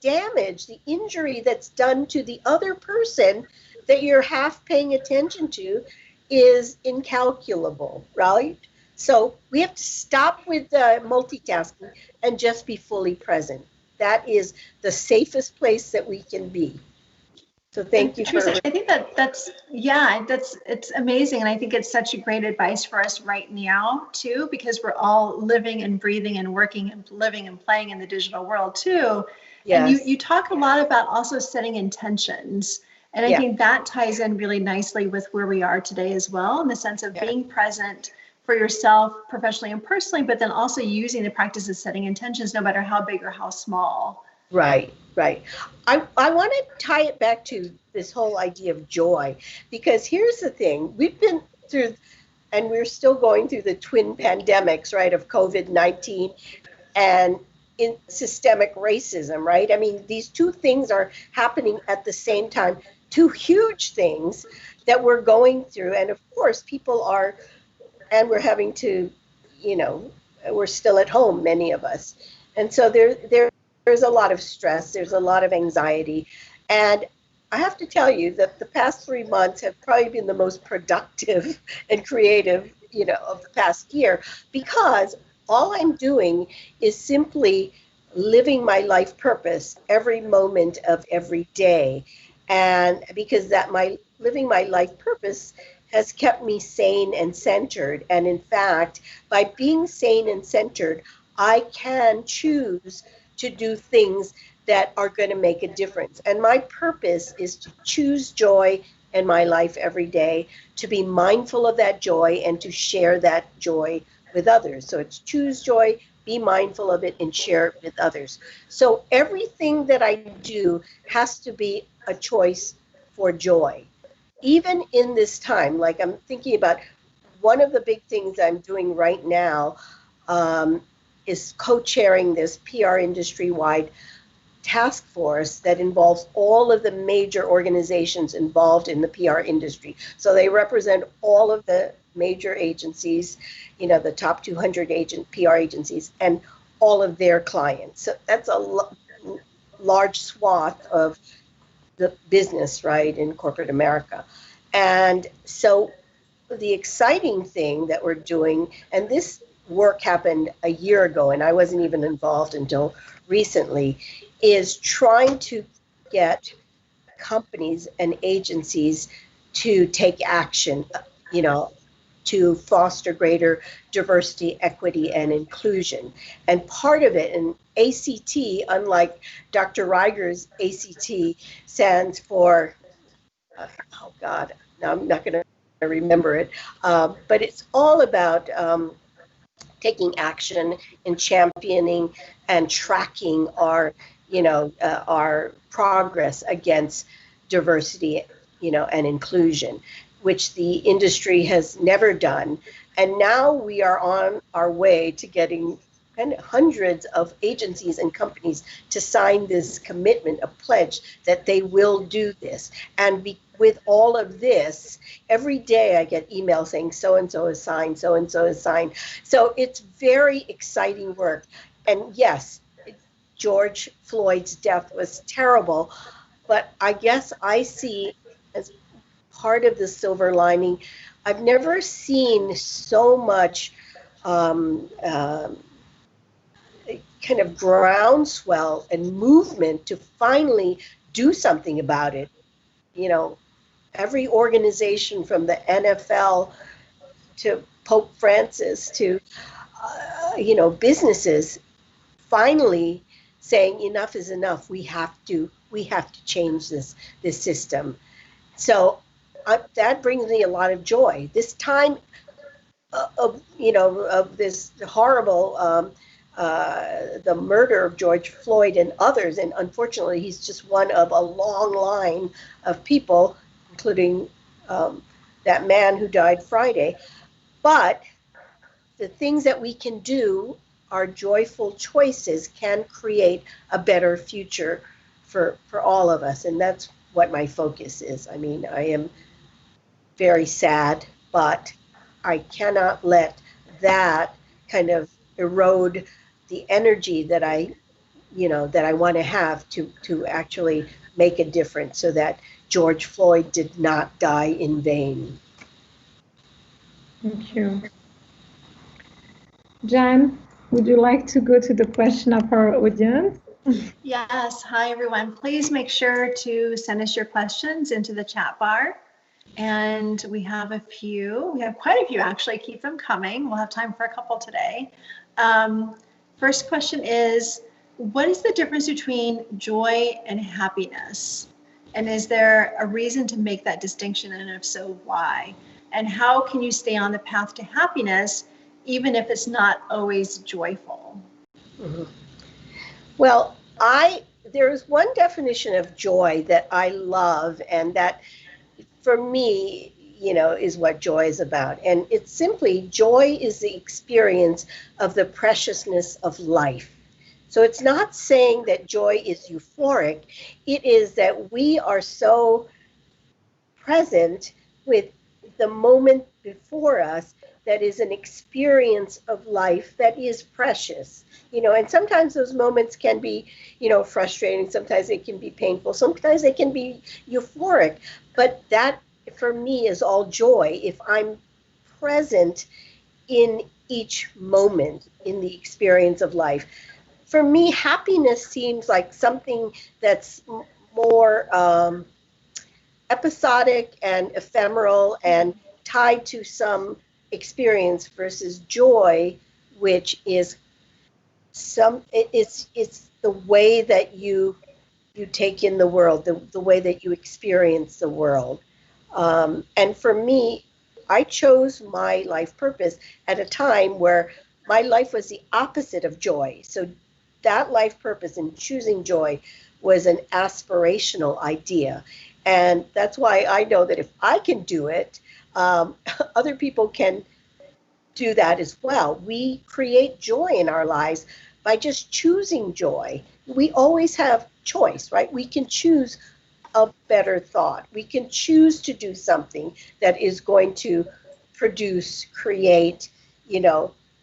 damage, the injury that's done to the other person that you're half paying attention to is incalculable, right? So we have to stop with multitasking and just be fully present. That is the safest place that we can be. So thank you. Patrice, I think it's amazing. And I think it's such a great advice for us right now too, because we're all living and breathing and working and living and playing in the digital world too. Yes. And you talk a lot about also setting intentions. And I think that ties in really nicely with where we are today as well, in the sense of being present for yourself professionally and personally, but then also using the practice of setting intentions, no matter how big or how small. Right. I want to tie it back to this whole idea of joy, because here's the thing. We've been through, and we're still going through the twin pandemics, right, of COVID-19 and in systemic racism, right? I mean, these two things are happening at the same time, two huge things that we're going through. And of course, and we're having to, we're still at home, many of us. And so there's a lot of stress, there's a lot of anxiety. And I have to tell you that the past 3 months have probably been the most productive and creative, of the past year, because all I'm doing is simply living my life purpose every moment of every day. And because living my life purpose has kept me sane and centered. And in fact, by being sane and centered, I can choose to do things that are going to make a difference. And my purpose is to choose joy in my life every day, to be mindful of that joy and to share that joy with others. So it's choose joy, be mindful of it, and share it with others. So everything that I do has to be a choice for joy. Even in this time, like I'm thinking about one of the big things I'm doing right now is co-chairing this PR industry-wide task force that involves all of the major organizations involved in the PR industry. So they represent all of the major agencies, the top 200 PR agencies, and all of their clients. So that's a large swath of the business, right, in corporate America. And so the exciting thing that we're doing, and this work happened a year ago, and I wasn't even involved until recently, is trying to get companies and agencies to take action, to foster greater diversity, equity, and inclusion. And part of it, and ACT, unlike Dr. Ryger's ACT, stands for, oh God, now I'm not going to remember it, but it's all about taking action and championing and tracking our progress against diversity, and inclusion, which the industry has never done. And now we are on our way to getting hundreds of agencies and companies to sign this commitment, a pledge that they will do this. And with all of this, every day I get emails saying so-and-so is signed, so-and-so is signed. So it's very exciting work. And yes, George Floyd's death was terrible, but I guess I see as part of the silver lining, I've never seen so much kind of groundswell and movement to finally do something about it. Every organization from the NFL to Pope Francis to, businesses finally saying enough is enough. We have to change this system. So that brings me a lot of joy. This time of this horrible the murder of George Floyd and others, and unfortunately he's just one of a long line of people, including that man who died Friday. But the things that we can do, our joyful choices, can create a better future for all of us, and that's what my focus is. I mean, I am very sad, but I cannot let that kind of erode the energy that I want to have to actually make a difference, so that George Floyd did not die in vain. Thank you. Jan, would you like to go to the question of our audience? Yes. Hi, everyone. Please make sure to send us your questions into the chat bar. And we have a few. We have quite a few, actually. Keep them coming. We'll have time for a couple today. First question is, what is the difference between joy and happiness? And is there a reason to make that distinction? And if so, why? And how can you stay on the path to happiness, even if it's not always joyful? Mm-hmm. Well, there's one definition of joy that I love, and that for me, is what joy is about. And it's simply, joy is the experience of the preciousness of life. So it's not saying that joy is euphoric. It is that we are so present with the moment before us that is an experience of life that is precious. And sometimes those moments can be, frustrating. Sometimes they can be painful. Sometimes they can be euphoric. But that, for me, is all joy if I'm present in each moment in the experience of life. For me, happiness seems like something that's more episodic and ephemeral and tied to some experience, versus joy, which is it's the way that you take in the world, the way that you experience the world. And for me, I chose my life purpose at a time where my life was the opposite of joy. So that life purpose in choosing joy was an aspirational idea. And that's why I know that if I can do it, other people can do that as well. We create joy in our lives by just choosing joy. We always have choice, right? We can choose a better thought. We can choose to do something that is going to create,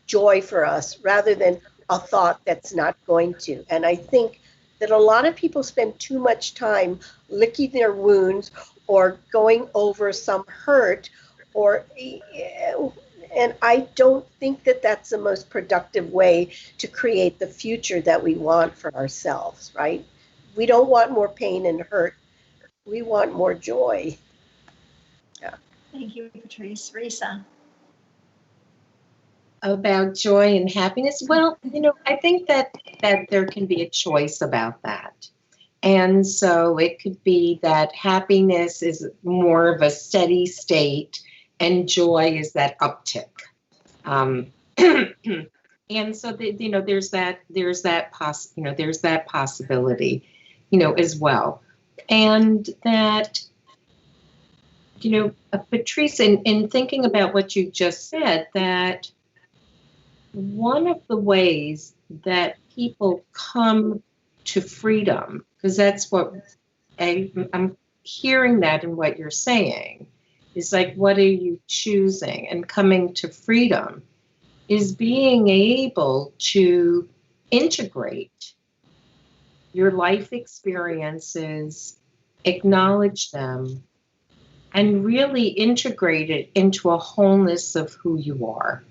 joy for us, rather than a thought that's not going to. And I think that a lot of people spend too much time licking their wounds or going over some hurt, and I don't think that that's the most productive way to create the future that we want for ourselves, right? We don't want more pain and hurt. We want more joy. Yeah. Thank you, Patrice. Risa. About joy and happiness. Well, I think that there can be a choice about that. And so it could be that happiness is more of a steady state and joy is that uptick. And so there's that possibility, as well. And that, Patrice, in thinking about what you just said, that one of the ways that people come to freedom, because that's what I'm hearing that in what you're saying, is like, what are you choosing? And coming to freedom is being able to integrate your life experiences, acknowledge them, and really integrate it into a wholeness of who you are.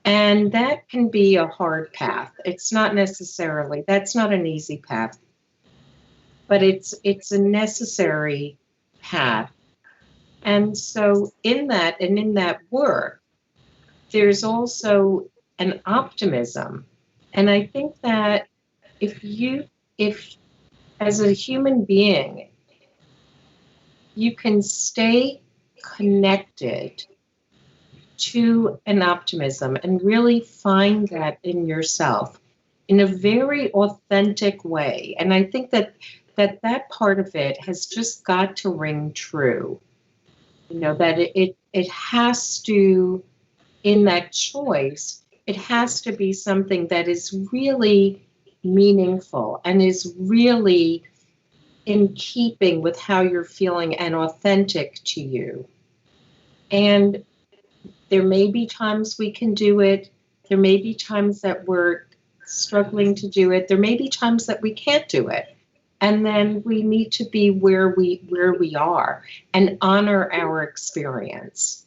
And that can be a hard path. It's not necessarily, that's not an easy path, but it's a necessary path. And so in that work, there's also an optimism. And I think that if as a human being, you can stay connected to an optimism and really find that in yourself in a very authentic way. And I think that part of it has just got to ring true. That it has to, in that choice, it has to be something that is really meaningful and is really in keeping with how you're feeling and authentic to you. And there may be times we can do it. There may be times that we're struggling to do it. There may be times that we can't do it. And then we need to be where we are and honor our experience.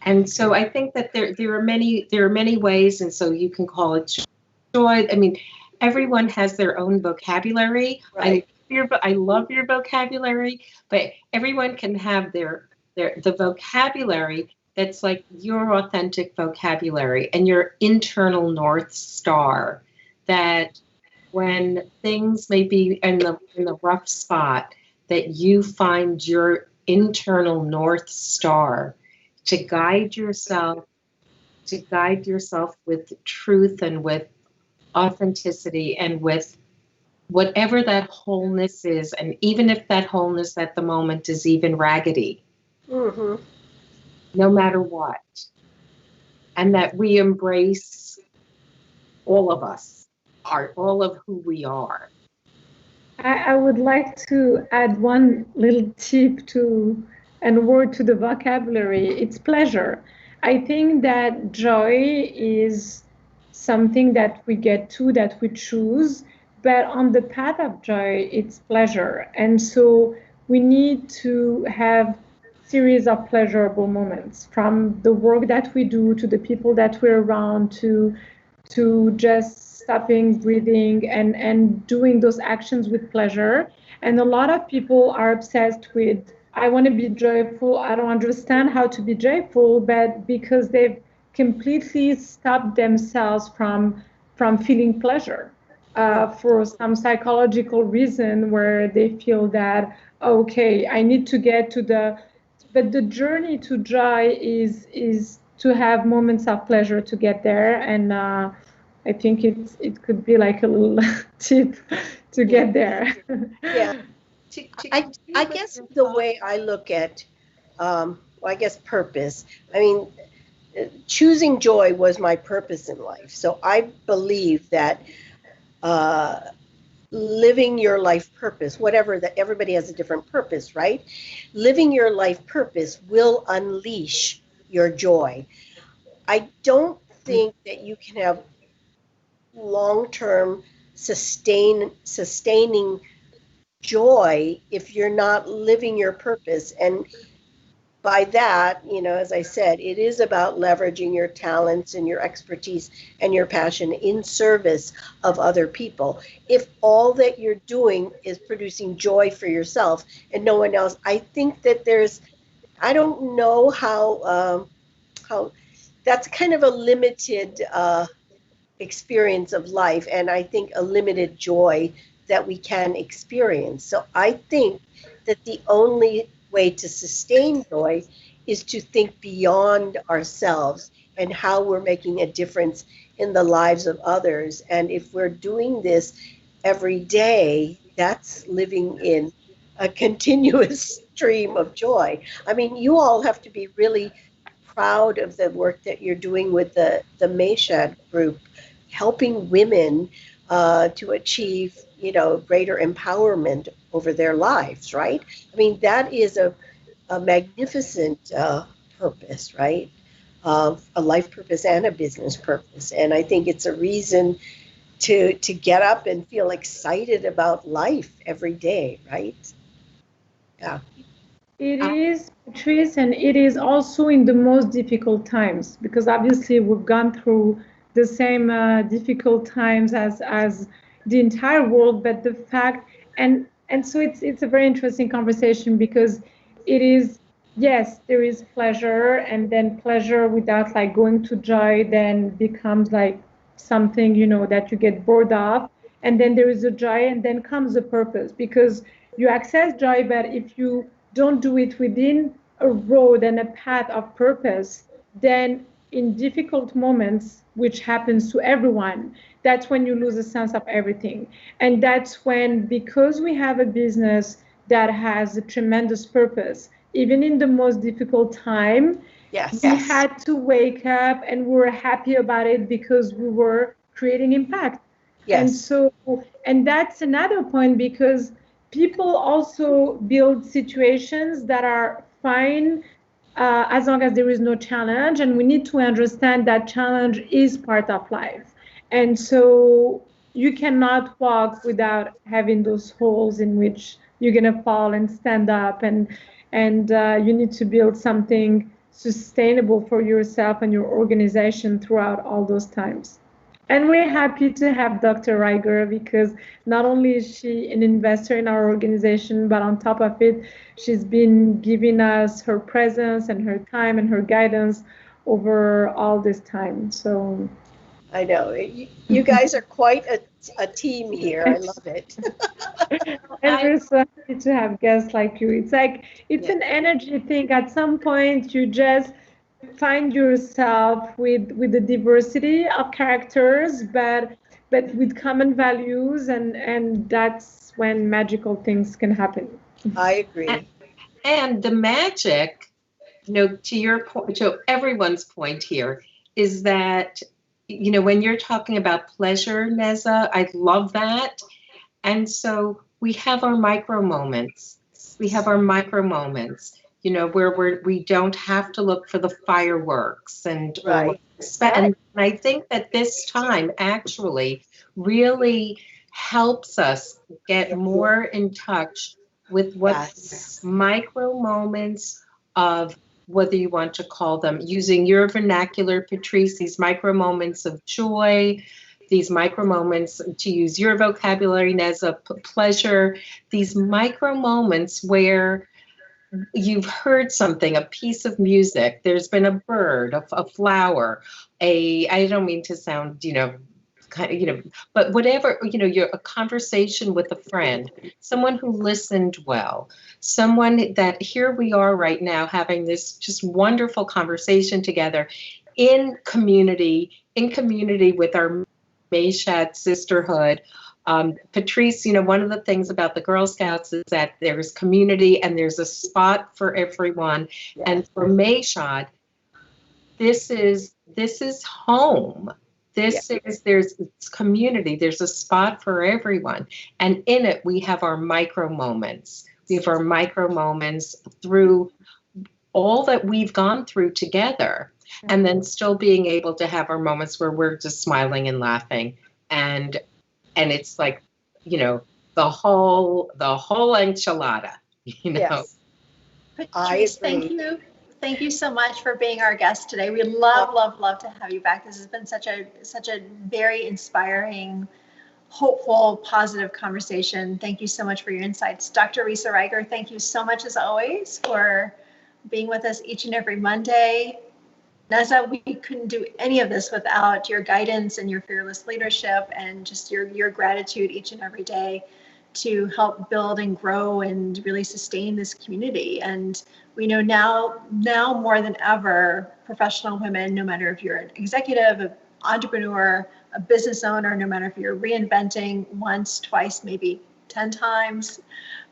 And so I think that there are many ways, and so you can call it joy. I mean, everyone has their own vocabulary. Right. I love your vocabulary, but everyone can have the vocabulary that's like your authentic vocabulary and your internal North Star, that when things may be in the rough spot, that you find your internal North Star to guide yourself with truth and with authenticity and with whatever that wholeness is. And even if that wholeness at the moment is even raggedy, Mm-hmm. no matter what, and that we embrace all of us, all of who we are. I would like to add one little tip and word to the vocabulary. It's pleasure. I think that joy is something that we get to, that we choose, but on the path of joy, it's pleasure. And so we need to have series of pleasurable moments, from the work that we do to the people that we're around, to just stopping, breathing, and doing those actions with pleasure. And a lot of people are obsessed with, I want to be joyful, I don't understand how to be joyful, but because they've completely stopped themselves from feeling pleasure for some psychological reason, where they feel that, okay, I need to get to but the journey to joy is to have moments of pleasure to get there. And I think it could be like a little tip to get there. Yeah. I guess the way I look at, I guess purpose, I mean, choosing joy was my purpose in life. So I believe that living your life purpose, whatever that, everybody has a different purpose, right? Living your life purpose will unleash your joy. I don't think that you can have, long-term sustaining joy if you're not living your purpose. And by that, as I said, it is about leveraging your talents and your expertise and your passion in service of other people. If all that you're doing is producing joy for yourself and no one else, I think that I don't know how that's kind of a limited experience of life, and I think a limited joy that we can experience. So I think that the only way to sustain joy is to think beyond ourselves and how we're making a difference in the lives of others. And if we're doing this every day, that's living in a continuous stream of joy. I mean, you all have to be really proud of the work that you're doing with the Mayshad group, helping women to achieve, greater empowerment over their lives, right? I mean, that is a magnificent purpose, right? A life purpose and a business purpose. And I think it's a reason to get up and feel excited about life every day, right? Yeah. It is, Patrice, and it is also in the most difficult times, because obviously we've gone through the same difficult times as the entire world. But the fact, and so it's a very interesting conversation, because it is, yes, there is pleasure, and then pleasure without like going to joy then becomes like something that you get bored of, and then there is a joy, and then comes a purpose, because you access joy, but if you don't do it within a road and a path of purpose, then in difficult moments, which happens to everyone, that's when you lose a sense of everything. And that's when, because we have a business that has a tremendous purpose, even in the most difficult time, Yes. we had to wake up and we were happy about it because we were creating impact. Yes. And so, and that's another point, because people also build situations that are fine as long as there is no challenge. And we need to understand that challenge is part of life. And so you cannot walk without having those holes in which you're going to fall and stand up. And you need to build something sustainable for yourself and your organization throughout all those times. And we're happy to have Dr. Ryger, because not only is she an investor in our organization, but on top of it, she's been giving us her presence and her time and her guidance over all this time. So I know. You guys are quite a team here. I love it. and we're so happy to have guests like you. It's like, it's an energy thing. At some point, you just find yourself with the diversity of characters, but with common values, and that's when magical things can happen. I agree. And the magic, to your point, to everyone's point here, is that, when you're talking about pleasure, Neza, I love that. And so we have our micro moments. Where we don't have to look for the fireworks and Right. And I think that this time actually really helps us get more in touch with what micro moments of, whether you want to call them, using your vernacular, Patrice, these micro moments of joy, these micro moments, to use your vocabulary, Neza, pleasure, these micro moments where you've heard something, a piece of music, there's been a bird, a flower, I don't mean to sound, but whatever, you're a conversation with a friend, someone who listened well, someone that, here we are right now having this just wonderful conversation together in community with our Mayshad sisterhood. Patrice, one of the things about the Girl Scouts is that there's community and there's a spot for everyone. Yes. And for Mayshad, this is home. There's community. There's a spot for everyone. And in it, we have our micro moments. We have our micro moments through all that we've gone through together, and then still being able to have our moments where we're just smiling and laughing. and it's like, you know, the whole enchilada, you know. Yes. Patrice, thank agree. you. Thank you so much for being our guest today. We love, love, love to have you back. This has been such a very inspiring, hopeful, positive conversation. Thank you so much for your insights. Dr. Risa Ryger, thank you so much as always for being with us each and every Monday. Neza, we couldn't do any of this without your guidance and your fearless leadership and just your gratitude each and every day to help build and grow and really sustain this community. And we know now more than ever, professional women, no matter if you're an executive, an entrepreneur, a business owner, no matter if you're reinventing once, twice, maybe 10 times,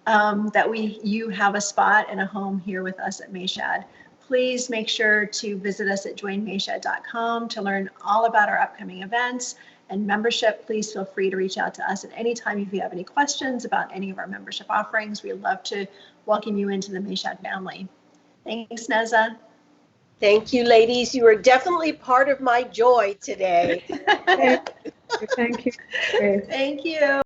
that you have a spot and a home here with us at Mayshad. Please make sure to visit us at joinmayshad.com to learn all about our upcoming events and membership. Please feel free to reach out to us at any time if you have any questions about any of our membership offerings. We'd love to welcome you into the Mayshad family. Thanks, Neza. Thank you, ladies. You are definitely part of my joy today. Thank you. Thank you.